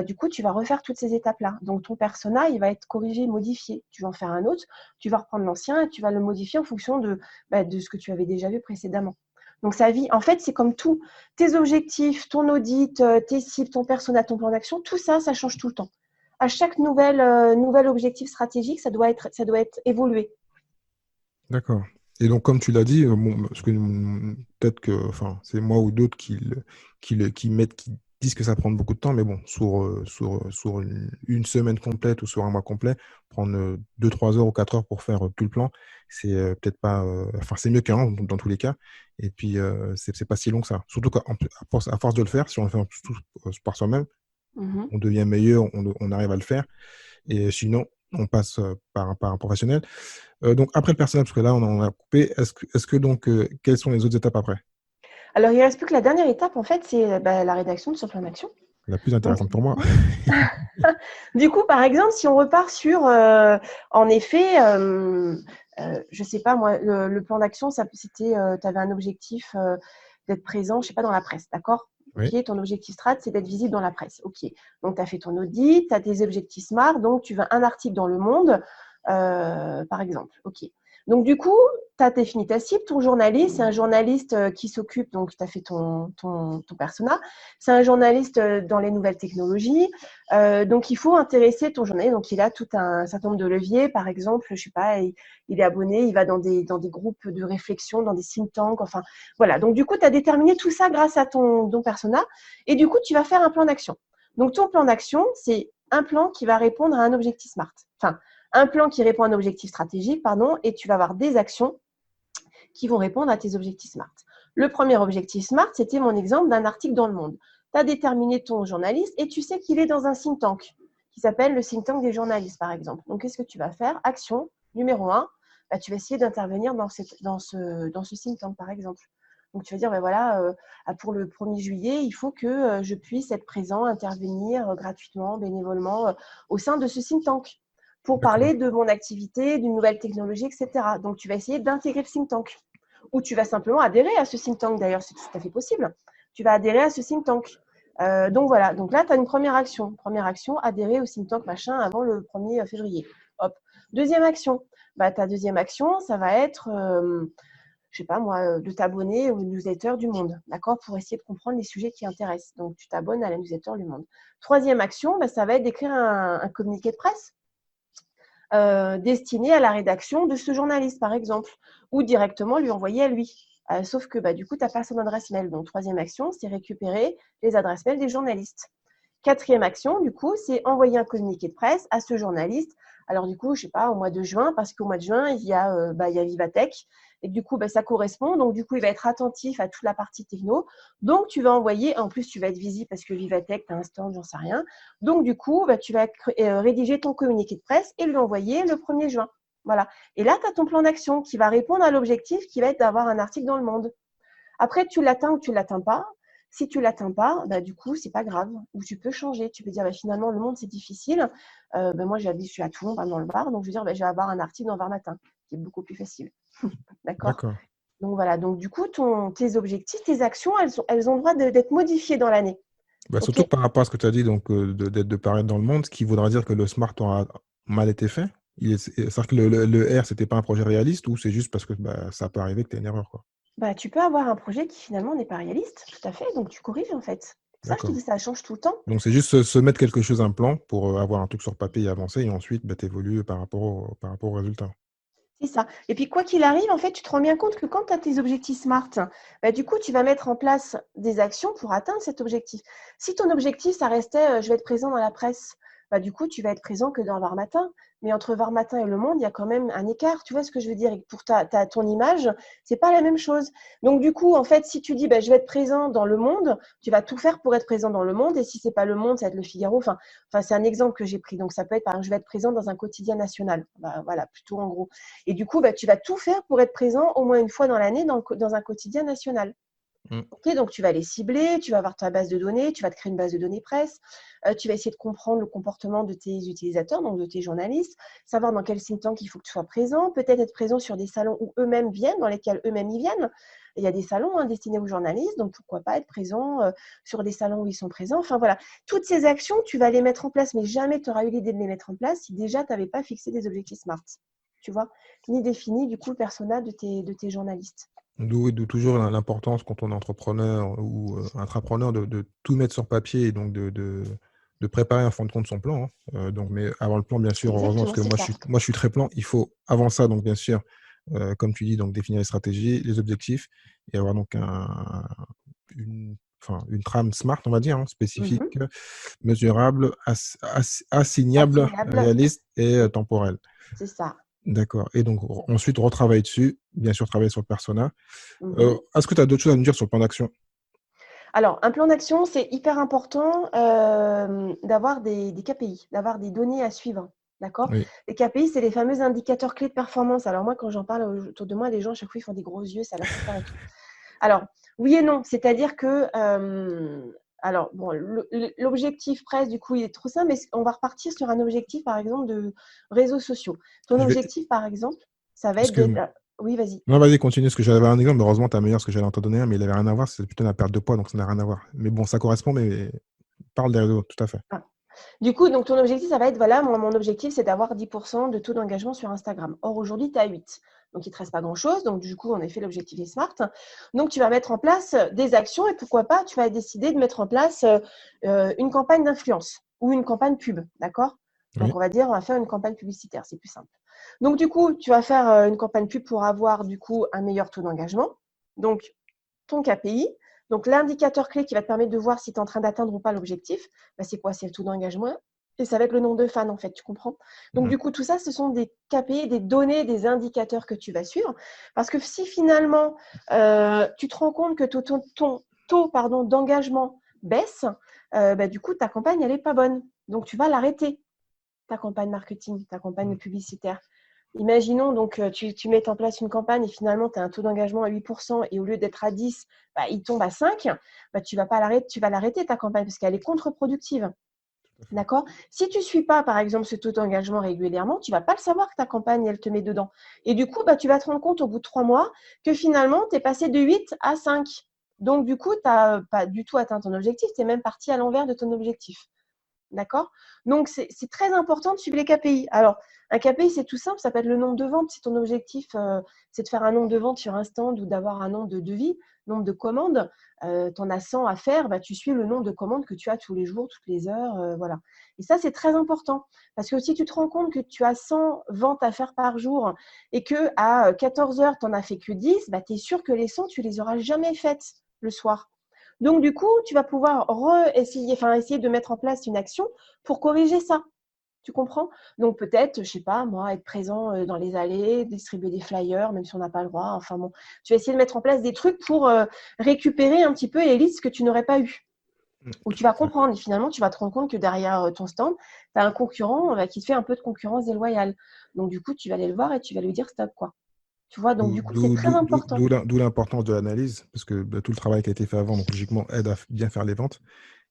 du coup, tu vas refaire toutes ces étapes-là. Donc, ton persona, il va être corrigé, modifié. Tu vas en faire un autre, tu vas reprendre l'ancien et tu vas le modifier en fonction de ce que tu avais déjà vu précédemment. Donc, en fait, c'est comme tout. Tes objectifs, ton audit, tes cibles, ton persona, ton plan d'action, tout ça, ça change tout le temps. À chaque nouvel objectif stratégique, ça doit être évolué. D'accord. Et donc, comme tu l'as dit, bon, parce que peut-être que c'est moi ou d'autres qui disent que ça prend beaucoup de temps, mais bon, sur une semaine complète ou sur un mois complet, prendre 2, 3 heures ou 4 heures pour faire tout le plan, c'est peut-être pas. C'est mieux qu'un dans tous les cas. Et puis, c'est pas si long que ça. Surtout à force de le faire, si on le fait tout par soi-même, on devient meilleur, on arrive à le faire. Et sinon, on passe par un professionnel. Donc, après le personnel, parce que là, on en a coupé, est-ce que donc, quelles sont les autres étapes après? Alors, il ne reste plus que la dernière étape, en fait, c'est la rédaction de ce plan d'action. La plus Donc, intéressante pour moi. du coup, par exemple, si on repart sur, en effet, je ne sais pas, moi, le plan d'action, c'était, tu avais un objectif d'être présent, je ne sais pas, dans la presse, d'accord? Oui. Ok, ton objectif strat, c'est d'être visible dans la presse. Ok, donc tu as fait ton audit, tu as tes objectifs SMART, donc tu veux un article dans Le Monde, par exemple. Ok. Donc, du coup, tu as défini ta cible, ton journaliste, c'est un journaliste qui s'occupe, donc tu as fait ton persona, c'est un journaliste dans les nouvelles technologies. Donc, il faut intéresser ton journaliste. Donc, il a tout un certain nombre de leviers. Par exemple, je ne sais pas, il est abonné, il va dans des groupes de réflexion, dans des think tanks. Enfin, voilà. Donc, du coup, tu as déterminé tout ça grâce à ton persona. Et du coup, tu vas faire un plan d'action. Donc, ton plan d'action, c'est un plan qui va répondre à un objectif SMART. Enfin, un plan qui répond à un objectif stratégique, pardon, et tu vas avoir des actions qui vont répondre à tes objectifs SMART. Le premier objectif SMART, c'était mon exemple d'un article dans Le Monde. Tu as déterminé ton journaliste et tu sais qu'il est dans un think tank qui s'appelle le think tank des journalistes, par exemple. Donc, qu'est-ce que tu vas faire? Action numéro 1, tu vas essayer d'intervenir dans ce think tank, par exemple. Donc, tu vas dire, ben voilà, pour le 1er juillet, il faut que je puisse être présent, intervenir gratuitement, bénévolement au sein de ce think tank pour D'accord. parler de mon activité, d'une nouvelle technologie, etc. Donc, tu vas essayer d'intégrer le think tank. Ou tu vas simplement adhérer à ce think tank, d'ailleurs, c'est tout à fait possible. Tu vas adhérer à ce think tank. Donc voilà, donc là, tu as une première action. Première action, adhérer au think tank machin avant le 1er février. Hop. Deuxième action, ta deuxième action, ça va être, je sais pas moi, de t'abonner aux newsletters du Monde, d'accord, pour essayer de comprendre les sujets qui intéressent. Donc, tu t'abonnes à la newsletter du Monde. Troisième action, ça va être d'écrire un communiqué de presse destiné à la rédaction de ce journaliste, par exemple, ou directement lui envoyer à lui. Sauf que du coup, tu n'as pas son adresse mail. Donc, troisième action, c'est récupérer les adresses mail des journalistes. Quatrième action, du coup, c'est envoyer un communiqué de presse à ce journaliste. Alors, du coup, je ne sais pas, au mois de juin, parce qu'au mois de juin, il y a Vivatech. Et du coup, ça correspond. Donc, du coup, il va être attentif à toute la partie techno. Donc, tu vas envoyer, en plus, tu vas être visible parce que Vivatech, tu as un stand, j'en sais rien. Donc, du coup, tu vas rédiger ton communiqué de presse et lui envoyer le 1er juin. Voilà. Et là, tu as ton plan d'action qui va répondre à l'objectif qui va être d'avoir un article dans le Monde. Après, tu l'atteins ou tu ne l'atteins pas. Si tu ne l'atteins pas, du coup, c'est pas grave. Ou tu peux changer. Tu peux dire, finalement, le Monde, c'est difficile. Moi, je suis à Toulon, dans le Var. Donc, je veux dire, je vais avoir un article dans Var Matin, qui est beaucoup plus facile. D'accord. D'accord. Donc, voilà. Donc, du coup, tes objectifs, tes actions, elles ont le droit d'être modifiées dans l'année. Surtout OK. par rapport à ce que tu as dit, donc de paraître dans le monde, ce qui voudra dire que le smart aura mal été fait. C'est-à-dire que le R, c'était pas un projet réaliste ou c'est juste parce que ça peut arriver que tu as une erreur, quoi. Tu peux avoir un projet qui finalement n'est pas réaliste, tout à fait. Donc, tu corriges en fait. Ça, je te D'accord. dis, ça change tout le temps. Donc c'est juste se mettre quelque chose, un plan, pour avoir un truc sur papier et avancer, et ensuite tu évolues par rapport au résultat. C'est ça. Et puis, quoi qu'il arrive, en fait, tu te rends bien compte que quand tu as tes objectifs SMART, du coup, tu vas mettre en place des actions pour atteindre cet objectif. Si ton objectif, ça restait, je vais être présent dans la presse, du coup, tu vas être présent que dans Var Matin. Mais entre Var Matin et Le Monde, il y a quand même un écart. Tu vois ce que je veux dire? Et pour ton image, c'est pas la même chose. Donc, du coup, en fait, si tu dis, je vais être présent dans Le Monde, tu vas tout faire pour être présent dans Le Monde. Et si c'est pas Le Monde, ça va être Le Figaro. Enfin, c'est un exemple que j'ai pris. Donc, ça peut être, par exemple, je vais être présent dans un quotidien national. Voilà, plutôt en gros. Et du coup, tu vas tout faire pour être présent au moins une fois dans l'année dans un quotidien national. Mm. Okay, donc, tu vas les cibler, tu vas avoir ta base de données, tu vas te créer une base de données presse, tu vas essayer de comprendre le comportement de tes utilisateurs, donc de tes journalistes, savoir dans quel think tank il faut que tu sois présent, peut-être être présent sur des salons où eux-mêmes viennent, dans lesquels eux-mêmes y viennent. Il y a des salons destinés aux journalistes, donc pourquoi pas être présent sur des salons où ils sont présents. Enfin voilà, toutes ces actions, tu vas les mettre en place, mais jamais tu auras eu l'idée de les mettre en place si déjà tu n'avais pas fixé des objectifs SMART, tu vois, ni défini du coup le persona de tes journalistes. D'où toujours l'importance quand on est entrepreneur ou intrapreneur de tout mettre sur papier et donc de préparer en fin de compte son plan, hein. Mais avant le plan, bien sûr, heureusement, parce Exactement, que c'est moi ça. je suis très plan. Il faut avant ça, donc bien sûr, comme tu dis, donc définir les stratégies, les objectifs et avoir donc une trame smart, on va dire, hein, spécifique, Mhm. mesurable, assignable, Assignable, réaliste et temporelle. c'est ça. D'accord. Et donc ensuite retravailler dessus, bien sûr travailler sur le persona. Mhm. Est-ce que tu as d'autres choses à nous dire sur le plan d'action? Alors, un plan d'action, c'est hyper important d'avoir des KPI, d'avoir des données à suivre. D'accord? Oui. Les KPI, c'est les fameux indicateurs clés de performance. Alors, moi, quand j'en parle autour de moi, les gens, à chaque fois, ils font des gros yeux, ça leur fait peur et tout. Alors, oui et non. C'est-à-dire que, alors, bon, l'objectif presse, du coup, il est trop simple, mais on va repartir sur un objectif, par exemple, de réseaux sociaux. Ton Je vais... objectif, par exemple, ça va être d'être… Excuse-moi. Oui, vas-y. Non, vas-y, continue, parce que j'avais un exemple, mais heureusement, tu as meilleur, parce que j'allais en te donner un, mais il n'avait rien à voir, c'est plutôt la perte de poids, donc ça n'a rien à voir. Mais bon, ça correspond, mais parle des réseaux, tout à fait. Ah. Du coup, donc ton objectif, ça va être, voilà, mon objectif, c'est d'avoir 10% de taux d'engagement sur Instagram. Or, aujourd'hui, tu as 8. Donc, il ne te reste pas grand-chose. Donc, du coup, en effet, l'objectif est smart. Donc, tu vas mettre en place des actions et pourquoi pas, tu vas décider de mettre en place une campagne d'influence ou une campagne pub. D'accord? Oui. Donc, on va dire, on va faire une campagne publicitaire. C'est plus simple. Donc, du coup, tu vas faire une campagne pub pour avoir, du coup, un meilleur taux d'engagement. Donc, ton KPI. Donc, l'indicateur clé qui va te permettre de voir si tu es en train d'atteindre ou pas l'objectif, c'est quoi? C'est le taux d'engagement et ça va être le nombre de fans, en fait, tu comprends? Donc, du coup, tout ça, ce sont des KPI, des données, des indicateurs que tu vas suivre. Parce que si finalement, tu te rends compte que ton taux d'engagement baisse, du coup, ta campagne, elle n'est pas bonne. Donc, tu vas l'arrêter, ta campagne marketing, ta campagne publicitaire. Imaginons donc tu mets en place une campagne et finalement tu as un taux d'engagement à 8% et au lieu d'être à 10, bah, il tombe à 5, bah, tu vas l'arrêter ta campagne parce qu'elle est contre-productive. D'accord? Si tu ne suis pas, par exemple, ce taux d'engagement régulièrement, tu ne vas pas le savoir que ta campagne, elle te met dedans. Et du coup, bah, tu vas te rendre compte au bout de 3 mois que finalement, tu es passé de 8 à 5. Donc, du coup, tu n'as pas du tout atteint ton objectif, tu es même parti à l'envers de ton objectif. D'accord? Donc, c'est très important de suivre les KPI. Alors, un KPI, c'est tout simple, ça peut être le nombre de ventes. Si ton objectif, c'est de faire un nombre de ventes sur un stand ou d'avoir un nombre de devis, nombre de commandes, tu en as 100 à faire, bah, tu suis le nombre de commandes que tu as tous les jours, toutes les heures. Voilà. Et ça, c'est très important. Parce que si tu te rends compte que tu as 100 ventes à faire par jour et qu'à 14 heures, tu n'en as fait que 10, bah, tu es sûr que les 100, tu ne les auras jamais faites le soir. Donc, du coup, tu vas pouvoir essayer de mettre en place une action pour corriger ça. Tu comprends? Donc, peut-être, je ne sais pas, moi, être présent dans les allées, distribuer des flyers, même si on n'a pas le droit. Enfin bon, tu vas essayer de mettre en place des trucs pour récupérer un petit peu les listes que tu n'aurais pas eues. Où tu vas comprendre et finalement, tu vas te rendre compte que derrière ton stand, tu as un concurrent qui te fait un peu de concurrence déloyale. Donc, du coup, tu vas aller le voir et tu vas lui dire stop, quoi. Tu vois, donc du coup, c'est très important. D'où l'importance de l'analyse, parce que tout le travail qui a été fait avant, donc logiquement, aide à bien faire les ventes.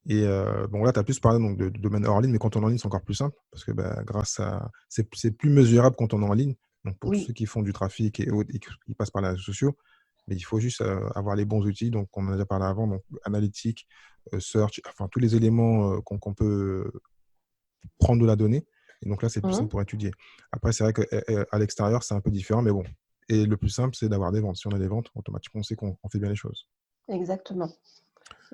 Et bon, là, tu as plus parlé donc, de domaine hors ligne, mais quand on est en ligne, c'est encore plus simple, parce que grâce à. C'est plus mesurable quand on est en ligne. Donc, pour tous ceux qui font du trafic et qui passent par les réseaux sociaux, mais il faut juste avoir les bons outils. Donc, on en a déjà parlé avant, donc analytique, search, enfin, tous les éléments qu'on peut prendre de la donnée. Et donc là, c'est plus simple pour étudier. Après, c'est vrai qu'à l'extérieur, c'est un peu différent, mais bon. Et le plus simple, c'est d'avoir des ventes. Si on a des ventes, automatiquement, on sait qu'on fait bien les choses. Exactement.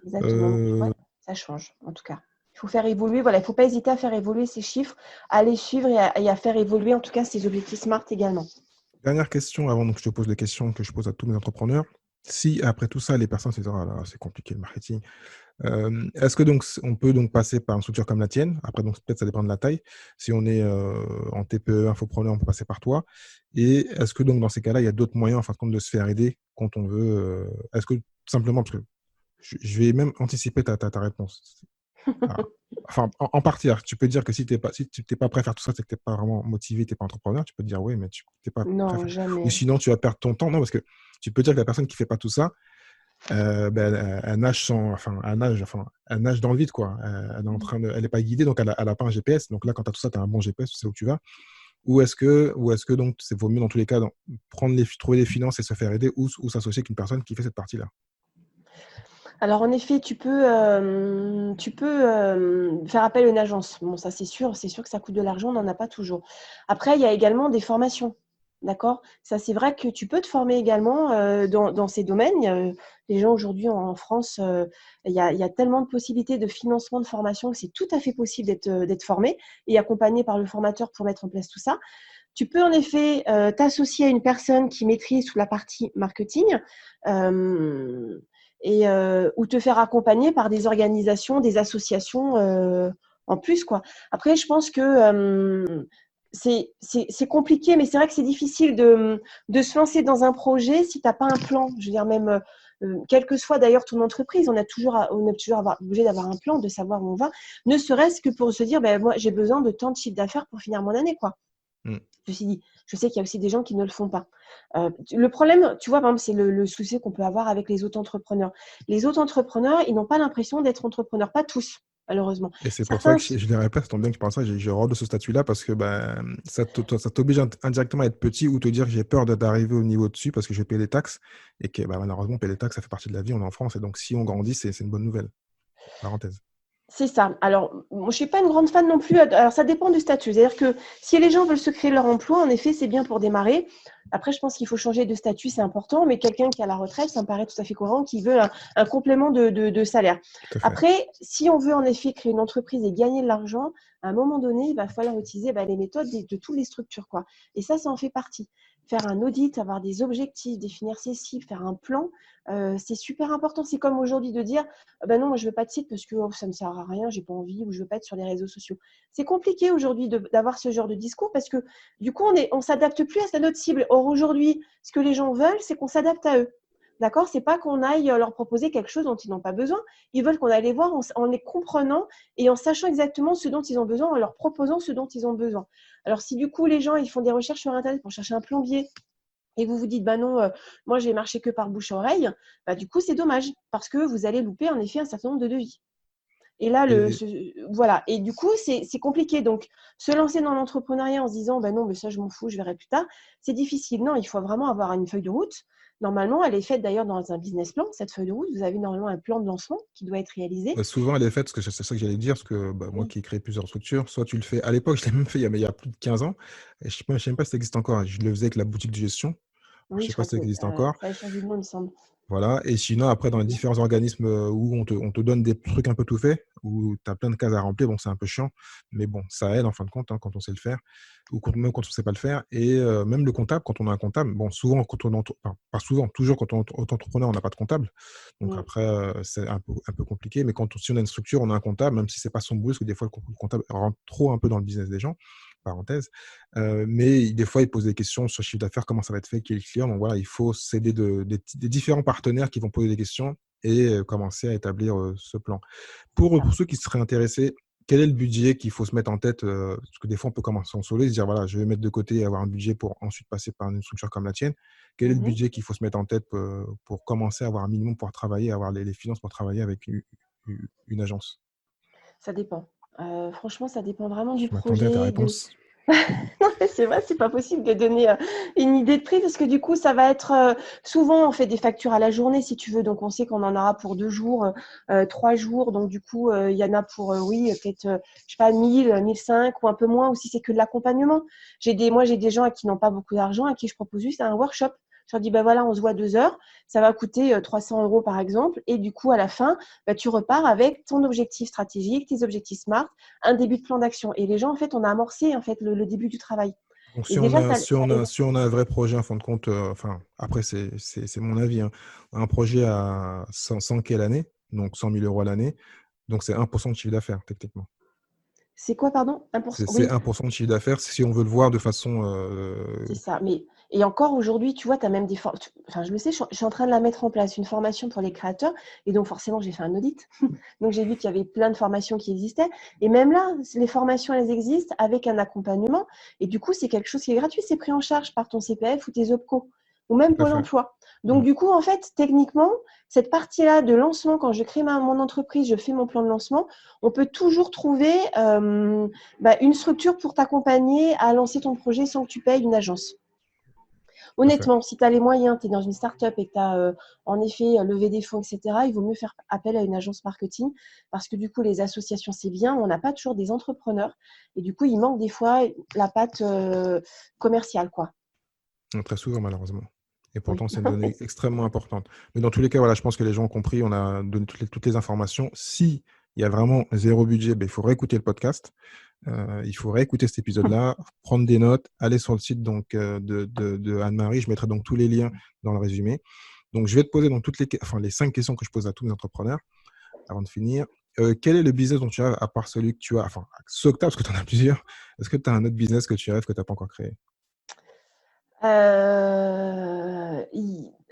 Exactement. Donc, tu vois, ça change, en tout cas. Il faut faire évoluer. Voilà, il ne faut pas hésiter à faire évoluer ces chiffres, à les suivre et à faire évoluer, en tout cas, ces objectifs SMART également. Dernière question, avant que je te pose les questions que je pose à tous mes entrepreneurs. Si, après tout ça, les personnes se disent « Ah là, c'est compliqué le marketing », est-ce que donc on peut donc passer par une structure comme la tienne? Après, donc peut-être ça dépend de la taille. Si on est en TPE, infopreneur, on peut passer par toi. Et est-ce que donc dans ces cas-là, il y a d'autres moyens en fin de compte de se faire aider quand on veut est-ce que simplement, parce que je vais même anticiper ta réponse. Enfin, en partie, tu peux dire que si tu n'es pas prêt à faire tout ça, c'est que tu n'es pas vraiment motivé, tu n'es pas entrepreneur. Tu peux te dire oui, mais tu n'es pas prêt à Non, faire. Ou jamais. sinon, tu vas perdre ton temps. Non, parce que tu peux dire que la personne qui ne fait pas tout ça, elle nage elle nage dans le vide, quoi. Elle n'est pas guidée, donc elle n'a pas un GPS. Donc là, quand tu as tout ça, tu as un bon GPS, tu sais où tu vas. Ou est-ce que donc c'est vaut mieux dans tous les cas trouver des finances et se faire aider ou s'associer avec une personne qui fait cette partie-là? Alors, en effet, tu peux faire appel à une agence. Bon, ça, c'est sûr que ça coûte de l'argent, on n'en a pas toujours. Après, il y a également des formations. D'accord? Ça, c'est vrai que tu peux te former également dans ces domaines. Les gens aujourd'hui en France, il y a tellement de possibilités de financement de formation que c'est tout à fait possible d'être formé et accompagné par le formateur pour mettre en place tout ça. Tu peux en effet t'associer à une personne qui maîtrise toute la partie marketing ou te faire accompagner par des organisations, des associations en plus, quoi. Après, je pense que c'est compliqué, mais c'est vrai que c'est difficile de se lancer dans un projet si tu n'as pas un plan. Je veux dire, même quelle que soit d'ailleurs ton entreprise, on est toujours obligé d'avoir un plan, de savoir où on va, ne serait-ce que pour se dire, ben, moi, j'ai besoin de tant de chiffre d'affaires pour finir mon année, quoi. Ceci dit, je sais qu'il y a aussi des gens qui ne le font pas. Le problème, tu vois, par exemple, c'est le souci qu'on peut avoir avec les auto-entrepreneurs. Les auto-entrepreneurs, ils n'ont pas l'impression d'être entrepreneurs, pas tous, malheureusement. Et c'est pour ça Certains, que je les répète, ça tombe bien que tu parles de ça, j'ai horreur de ce statut-là parce que ça t'oblige indirectement à être petit ou te dire que j'ai peur d'arriver au niveau dessus parce que je vais payer des taxes et que malheureusement, payer des taxes, ça fait partie de la vie, on est en France et donc si on grandit, c'est une bonne nouvelle. Parenthèse. c'est ça. Alors, moi, je ne suis pas une grande fan non plus. Alors, ça dépend du statut. C'est-à-dire que si les gens veulent se créer leur emploi, en effet, c'est bien pour démarrer. Après, je pense qu'il faut changer de statut, c'est important. Mais quelqu'un qui a la retraite, ça me paraît tout à fait courant, qui veut un complément de salaire. Tout à fait. Après, si on veut en effet créer une entreprise et gagner de l'argent, à un moment donné, il va falloir utiliser les méthodes de toutes les structures, quoi. Et ça en fait partie. Faire un audit, avoir des objectifs, définir ses cibles, faire un plan, c'est super important. C'est comme aujourd'hui de dire ben non, moi je veux pas de site parce que ça me sert à rien, j'ai pas envie ou je veux pas être sur les réseaux sociaux. C'est compliqué aujourd'hui d'avoir ce genre de discours parce que du coup on s'adapte plus à notre cible. Or aujourd'hui, ce que les gens veulent, c'est qu'on s'adapte à eux. D'accord? C'est pas qu'on aille leur proposer quelque chose dont ils n'ont pas besoin. Ils veulent qu'on aille les voir en les comprenant et en sachant exactement ce dont ils ont besoin, en leur proposant ce dont ils ont besoin. Alors, si du coup, les gens, ils font des recherches sur Internet pour chercher un plombier et que vous vous dites, bah non, moi, je vais marcher que par bouche à oreille, bah, du coup, c'est dommage parce que vous allez louper en effet un certain nombre de devis. Et là, Et voilà. Et du coup, c'est compliqué. Donc, se lancer dans l'entrepreneuriat en se disant, bah non, mais ça, je m'en fous, je verrai plus tard, c'est difficile. Non, il faut vraiment avoir une feuille de route. Normalement, elle est faite d'ailleurs dans un business plan, cette feuille de route. Vous avez normalement un plan de lancement qui doit être réalisé. souvent, elle est faite, parce que c'est ça que j'allais dire, parce que moi Oui, qui ai créé plusieurs structures, soit tu le fais, à l'époque, je l'ai même fait il y a plus de 15 ans, et je ne sais même pas si ça existe encore. Je le faisais avec la boutique de gestion. Alors, je ne oui, sais je pas crois si ça que existe encore. ça a changé de nom, il me semble. Voilà. Et sinon, après, dans les différents organismes où on te donne des trucs un peu tout faits, où tu as plein de cases à remplir, bon, c'est un peu chiant, mais bon, ça aide en fin de compte quand on sait le faire, ou même quand on ne sait pas le faire. Et même le comptable, quand on a un comptable, bon, souvent, enfin, pas souvent, toujours quand on est entrepreneur, on n'a pas de comptable. Donc Mm. après, c'est un peu compliqué. Mais si on a une structure, on a un comptable, même si ce n'est pas son boulot, parce que des fois, le comptable rentre trop un peu dans le business des gens, parenthèse. Mais des fois, ils posent des questions sur le chiffre d'affaires, comment ça va être fait, qui est le client. Donc voilà, il faut s'aider des différents partenaires qui vont poser des questions et commencer à établir ce plan. Pour ceux qui seraient intéressés, quel est le budget qu'il faut se mettre en tête parce que des fois, on peut commencer en solo et se dire, voilà, je vais mettre de côté et avoir un budget pour ensuite passer par une structure comme la tienne. Quel est le Mhm. budget qu'il faut se mettre en tête pour commencer à avoir un minimum pour travailler, avoir les finances pour travailler avec une agence? Ça dépend. Franchement, ça dépend vraiment du Je m'attendais à ta projet. réponse. Non, mais c'est vrai, c'est pas possible de donner une idée de prix parce que du coup, ça va être souvent on fait des factures à la journée si tu veux, donc on sait qu'on en aura pour 2 jours, 3 jours, donc du coup, il y en a pour oui, peut-être, je sais pas, 1000, 1005 ou un peu moins, ou si c'est que de l'accompagnement. Moi, j'ai des gens à qui n'ont pas beaucoup d'argent, à qui je propose juste un workshop. Je leur dis, bah voilà, on se voit 2 heures, ça va coûter 300 euros par exemple, et du coup, à la fin, bah, tu repars avec ton objectif stratégique, tes objectifs SMART, un début de plan d'action. Et les gens, en fait, on a amorcé en fait le début du travail. Donc, Et si on déjà, a, ça les si on a un vrai projet, en fin de compte, enfin, après, c'est mon avis, hein, un projet à 100 K l'année, donc 100 000 euros à l'année, donc c'est 1% de chiffre d'affaires, techniquement. C'est quoi, pardon? 1%? C'est Oui, 1% de chiffre d'affaires si on veut le voir de façon. c'est ça. Mais et encore aujourd'hui, tu vois, tu as même des enfin, je le sais, je suis en train de la mettre en place, une formation pour les créateurs. Et donc, forcément, j'ai fait un audit. Donc, j'ai vu qu'il y avait plein de formations qui existaient. Et même là, les formations, elles existent avec un accompagnement. Et du coup, c'est quelque chose qui est gratuit. C'est pris en charge par ton CPF ou tes OPCO ou même Tout à Pôle fait. emploi. Donc, Mm. du coup, en fait, techniquement, cette partie-là de lancement, quand je crée mon entreprise, je fais mon plan de lancement, on peut toujours trouver une structure pour t'accompagner à lancer ton projet sans que tu payes une agence. Tout à fait. Honnêtement, si tu as les moyens, tu es dans une start-up et que tu as en effet levé des fonds, etc., il vaut mieux faire appel à une agence marketing parce que du coup, les associations, c'est bien, on n'a pas toujours des entrepreneurs et du coup, il manque des fois la patte commerciale, quoi. Très souvent, malheureusement. Et Oui. pourtant, c'est une donnée extrêmement importante. Mais dans tous les cas, voilà, je pense que les gens ont compris, on a donné toutes les informations. Si il y a vraiment zéro budget, ben, il faut réécouter le podcast. Il faut réécouter cet épisode-là, prendre des notes, aller sur le site donc, de Anne-Marie. Je mettrai donc tous les liens dans le résumé. Donc, je vais te poser donc les 5 questions que je pose à tous mes entrepreneurs avant de finir. Quel est le business dont tu as, à part celui que tu as, enfin, ceux que tu as, parce que tu en as plusieurs, est-ce que tu as un autre business que tu rêves que tu n'as pas encore créé?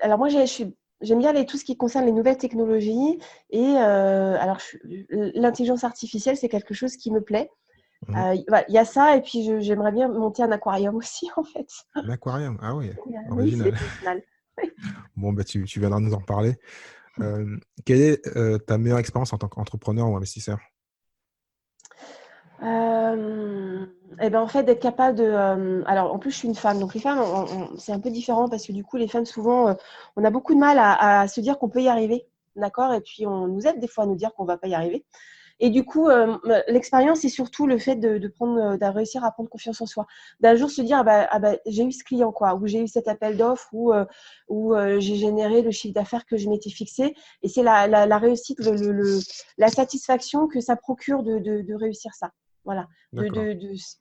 Alors moi, j'aime bien tout ce qui concerne les nouvelles technologies et alors l'intelligence artificielle, c'est quelque chose qui me plaît. Mhm. Voilà, il y a ça et puis j'aimerais bien monter un aquarium aussi en fait. Un aquarium, ah oui, Oui, c'est original. original. Bon, bah, tu viendras nous en parler. Quelle est ta meilleure expérience en tant qu'entrepreneur ou investisseur? Et ben en fait d'être capable de alors en plus je suis une femme donc les femmes c'est un peu différent parce que du coup les femmes souvent on a beaucoup de mal à se dire qu'on peut y arriver, d'accord, et puis on nous aide des fois à nous dire qu'on va pas y arriver. Et du coup, l'expérience, c'est surtout le fait de réussir à prendre confiance en soi. D'un jour se dire, j'ai eu ce client, quoi, ou j'ai eu cet appel d'offres, ou j'ai généré le chiffre d'affaires que je m'étais fixé. Et c'est la réussite, la satisfaction que ça procure de réussir ça. Voilà. D'accord.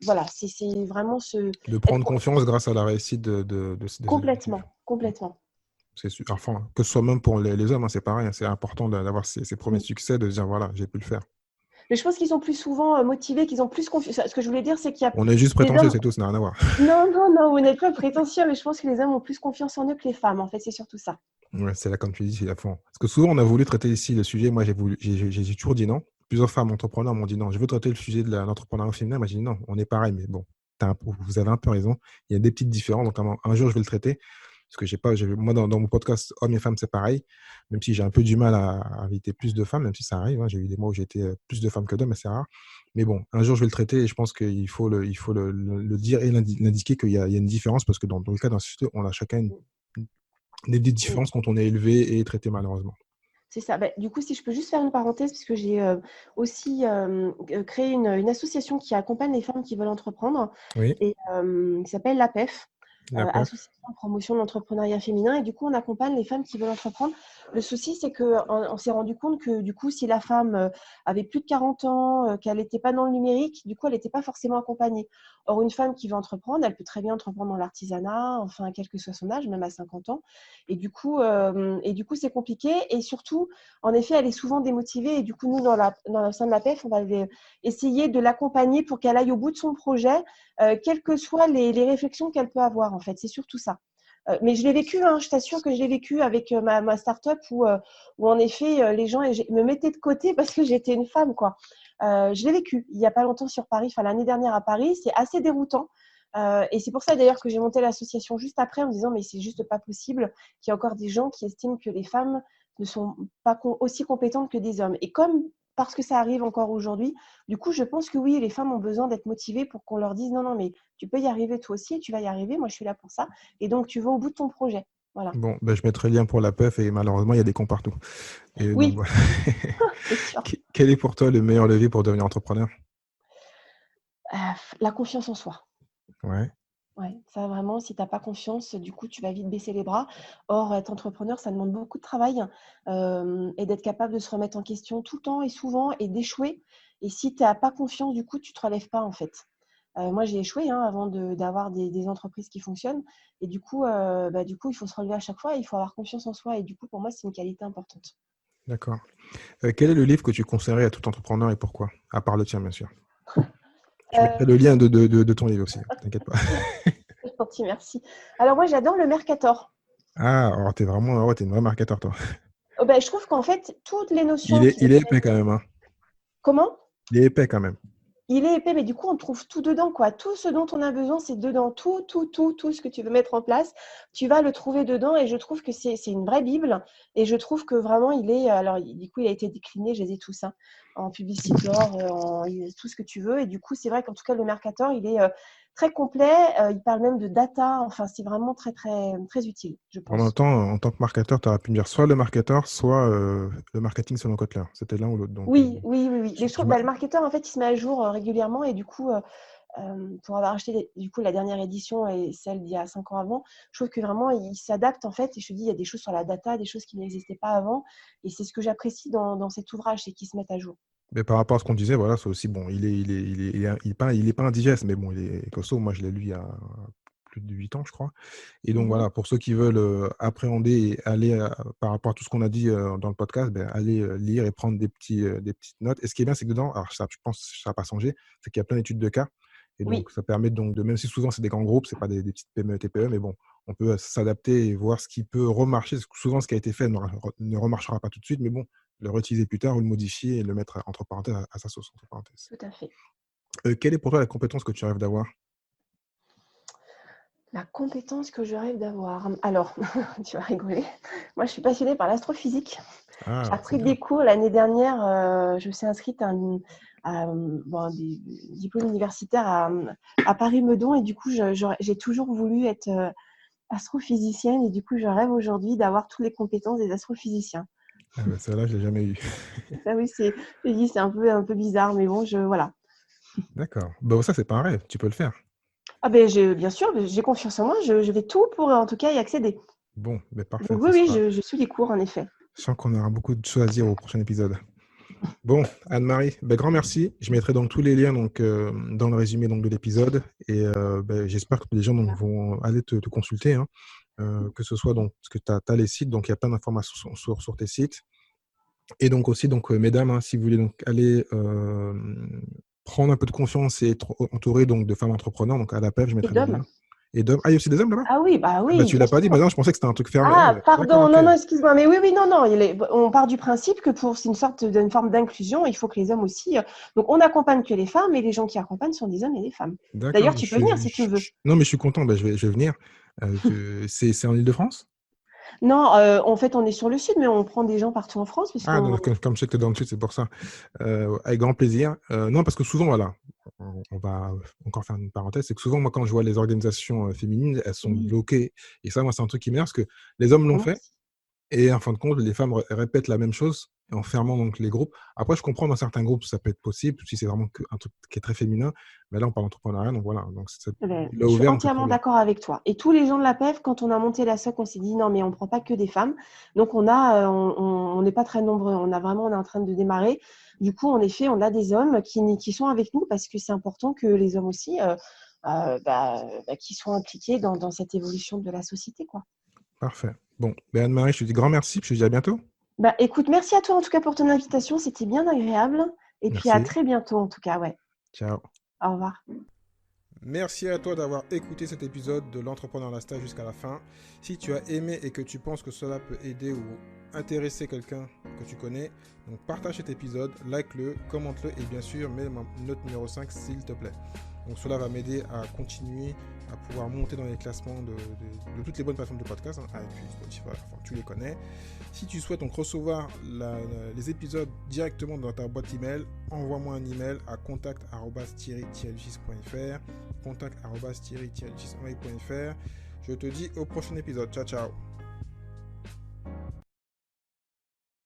Voilà, c'est vraiment De être prendre confiance grâce à la réussite complètement, complètement. Enfin, que ce soit même pour les hommes, hein, c'est pareil, hein, c'est important d'avoir ces premiers Mm. succès, de se dire, voilà, j'ai pu le faire. Mais je pense qu'ils sont plus souvent motivés, qu'ils ont plus confiance. Ce que je voulais dire, c'est qu'il y a On est juste les prétentieux, hommes. c'est tout, ça n'a rien à voir. Non, non, non, vous n'êtes pas prétentieux, mais je pense que les hommes ont plus confiance en eux que les femmes. En fait, c'est surtout ça. Ouais, c'est là, comme tu dis, c'est la fond. Parce que souvent, on a voulu traiter ici le sujet. Moi, j'ai toujours dit non. Plusieurs femmes entrepreneurs m'ont dit non. Je veux traiter le sujet de l'entrepreneuriat féminin. Moi, j'ai dit non, on est pareil. Mais bon, vous avez un peu raison. Il y a des petites différences. Donc, un jour, je vais le traiter. Parce que moi, dans mon podcast, hommes et femmes, c'est pareil. Même si j'ai un peu du mal à inviter plus de femmes, même si ça arrive. Hein. J'ai eu des mois où j'ai été plus de femmes que d'hommes, mais c'est rare. Mais bon, un jour, je vais le traiter et je pense qu'il faut le dire et l'indiquer qu'il y a une différence parce que dans le cas d'un société, on a chacun des Oui, différences quand on est élevé et traité malheureusement. c'est ça. Bah, du coup, si je peux juste faire une parenthèse, puisque j'ai aussi créé une association qui accompagne les femmes qui veulent entreprendre Oui, et qui s'appelle l'APEF. la PEF. Association de promotion de l'entrepreneuriat féminin. Et du coup, on accompagne les femmes qui veulent entreprendre. Le souci, c'est qu'on s'est rendu compte que du coup, si la femme avait plus de 40 ans, qu'elle n'était pas dans le numérique, du coup, elle n'était pas forcément accompagnée. Or, une femme qui veut entreprendre, elle peut très bien entreprendre dans l'artisanat, enfin, quel que soit son âge, même à 50 ans. Et du coup, c'est compliqué. Et surtout, en effet, elle est souvent démotivée. Et du coup, nous, dans le sein de la PEF, on va essayer de l'accompagner pour qu'elle aille au bout de son projet, quelles que soient les réflexions qu'elle peut avoir, en fait. C'est surtout ça. Mais je l'ai vécu, hein, je t'assure que je l'ai vécu avec ma start-up où en effet, les gens me mettaient de côté parce que j'étais une femme, quoi. Je l'ai vécu il n'y a pas longtemps sur Paris, enfin l'année dernière à Paris. C'est assez déroutant. Et c'est pour ça d'ailleurs que j'ai monté l'association juste après en me disant mais c'est juste pas possible qu'il y ait encore des gens qui estiment que les femmes ne sont pas aussi compétentes que des hommes. Et comme parce que ça arrive encore aujourd'hui, du coup, je pense que oui, les femmes ont besoin d'être motivées pour qu'on leur dise non, non, mais tu peux y arriver toi aussi, tu vas y arriver, moi je suis là pour ça. Et donc, tu vas au bout de ton projet. Voilà. Bon, ben, je mettrai le lien pour la PEF et malheureusement, il y a des cons partout. Et donc, Oui, voilà. c'est sûr. Quel est pour toi le meilleur levier pour devenir entrepreneur? La confiance en soi. Ouais, Ouais, ça vraiment, si tu as pas confiance, du coup, tu vas vite baisser les bras. Or, être entrepreneur, ça demande beaucoup de travail et d'être capable de se remettre en question tout le temps et souvent et d'échouer. Et si tu n'as pas confiance, du coup, tu ne te relèves pas en fait. Moi, j'ai échoué hein, avant d'avoir des entreprises qui fonctionnent. Et du coup, il faut se relever à chaque fois et il faut avoir confiance en soi. Et du coup, pour moi, c'est une qualité importante. d'accord. Quel est le livre que tu conseillerais à tout entrepreneur et pourquoi? À part le tien, bien sûr. Je mettrai le Euh, lien de ton livre aussi, t'inquiète pas. c'est gentil, merci. Alors, moi, j'adore le Mercator. Ah, alors t'es vraiment, ouais, t'es une vraie marketeur, toi. Ben, je trouve qu'en fait, toutes les Il notions est, qui il viennent. est épais quand même, hein. Comment? Il est épais quand même. Il est épais, mais du coup, on trouve tout dedans, quoi. Tout ce dont on a besoin, c'est dedans. Tout, tout, tout, tout ce que tu veux mettre en place, tu vas le trouver dedans. Et je trouve que c'est une vraie Bible. Et je trouve que vraiment, il est. Alors, du coup, il a été décliné, je les ai tous, hein, en Publicitor, tout ce que tu veux. Et du coup, c'est vrai qu'en tout cas, le Mercator, il est très complet. Il parle même de data. Enfin, c'est vraiment très, très, très utile, je En même pense. temps, en tant que marketeur, tu aurais pu me dire soit le marketeur, soit le marketing selon Kotler. C'était l'un ou l'autre. Donc, Oui, bon, oui, oui, oui. je- Mais je je trouve, m'a- le Marketor, en fait, il se met à jour régulièrement. Et du coup, pour avoir acheté du coup la dernière édition et celle d'il y a 5 ans avant, je trouve que vraiment il s'adapte en fait. Et je te dis, il y a des choses sur la data, des choses qui n'existaient pas avant. Et c'est ce que j'apprécie dans cet ouvrage, c'est qu'ils se mettent à jour. mais par rapport à ce qu'on disait, voilà, c'est aussi bon. Il est pas indigeste, mais bon, il est costaud. Moi, je l'ai lu il y a plus de 8 ans, je crois. Et donc, Mhm. voilà, pour ceux qui veulent appréhender et aller par rapport à tout ce qu'on a dit dans le podcast, ben, aller lire et prendre des petites notes. Et ce qui est bien, c'est que dedans, alors ça, je pense que ça n'a pas changé, c'est qu'il y a plein d'études de cas. Et Oui, donc, ça permet donc même si souvent c'est des grands groupes, c'est pas des petites PME, TPE, mais bon, on peut s'adapter et voir ce qui peut remarcher. Parce que souvent, ce qui a été fait ne remarchera pas tout de suite, mais bon, le réutiliser plus tard ou le modifier et le mettre entre parenthèses à sa sauce, entre parenthèses. tout à fait. Quelle est pour toi la compétence que tu rêves d'avoir? La compétence que je rêve d'avoir. Alors, tu vas rigoler. Moi, je suis passionnée par l'astrophysique. J'ai Ah, c'est appris bien. des cours l'année dernière. Je me suis inscrite à des diplômes universitaires à Paris-Meudon et du coup, j'ai toujours voulu être astrophysicienne et du coup, je rêve aujourd'hui d'avoir toutes les compétences des astrophysiciens. Ah, ben, celle-là, je l'ai jamais eu. Ça, oui, je dis, c'est un peu bizarre, mais bon, voilà. D'accord. Bah, ça, c'est pas un rêve, tu peux le faire. Ah ben, bien sûr, j'ai confiance en moi. Je vais tout pour, en tout cas, y accéder. Bon, mais parfait. Donc oui, oui, je suis les cours, en effet. Je sens qu'on aura beaucoup de choses à dire au prochain épisode. Bon, Anne-Marie, ben, grand merci. Je mettrai donc tous les liens donc, dans le résumé donc, de l'épisode. Et ben, j'espère que les gens donc, vont aller te consulter, hein. Que ce soit donc, parce que tu as les sites, donc il y a plein d'informations sur tes sites. Et donc aussi, donc, mesdames, hein, si vous voulez donc aller prendre un peu de confiance et être entouré donc, de femmes entrepreneurs, donc à la PEF, je Et mettrai le d'hommes. lien. Et d'hommes. Ah, il y a aussi des hommes là-bas? Ah oui, Ah bah, tu bien l'as pas dit, sûr. bah non, je pensais que c'était un truc fermé. Ah, Ah, d'accord, pardon, ok. non, non, excuse-moi, mais oui, oui, non, non, on part du principe que c'est une sorte d'une forme d'inclusion, il faut que les hommes aussi. Donc, on n'accompagne que les femmes, et les gens qui accompagnent sont des hommes et des femmes. D'accord, D'ailleurs, tu peux venir si tu veux. non, mais je suis content, bah, je vais venir. C'est en Île-de-France? Non, en fait, on est sur le sud, mais on prend des gens partout en France, Ah, donc, puisqu'on. comme je sais que tu es dans le sud, c'est pour ça. Avec grand plaisir. Non, parce que souvent, voilà, on va encore faire une parenthèse, c'est que souvent, moi, quand je vois les organisations féminines, elles sont Oui, bloquées. Et ça, moi, c'est un truc qui m'énerve, parce que les hommes l'ont pour moi fait. aussi. Et en fin de compte, les femmes répètent la même chose en fermant donc les groupes. Après, je comprends dans certains groupes, ça peut être possible, si c'est vraiment un truc qui est très féminin. Mais là, on parle d'entrepreneuriat, donc voilà. Donc, Eh ben, il a je suis ouvert, donc c'est très entièrement bien. d'accord avec toi. Et tous les gens de la PEF, quand on a monté la SOC, on s'est dit non, mais on ne prend pas que des femmes. Donc, on n'est pas très nombreux. On est en train de démarrer. Du coup, en effet, on a des hommes qui sont avec nous parce que c'est important que les hommes aussi qui soient impliqués dans cette évolution de la société, quoi. Parfait. Bon, ben Anne-Marie, je te dis grand merci, puis je te dis à bientôt. Bah, écoute, merci à toi en tout cas pour ton invitation. C'était bien agréable. Et puis à Merci. très bientôt en tout cas, ouais. Ciao. Au revoir. Merci à toi d'avoir écouté cet épisode de l'Entrepreneur Lasta jusqu'à la fin. Si tu as aimé et que tu penses que cela peut aider ou intéresser quelqu'un que tu connais, donc partage cet épisode, like-le, commente-le et bien sûr mets ma note numéro 5 s'il te plaît. Donc cela va m'aider à continuer à pouvoir monter dans les classements de toutes les bonnes plateformes de podcast, hein, iTunes, Spotify, enfin tu les connais. Si tu souhaites donc recevoir les épisodes directement dans ta boîte email, envoie-moi un email à contact@thierry-6.fr contact@thierry-6.fr. Je te dis au prochain épisode. Ciao, ciao.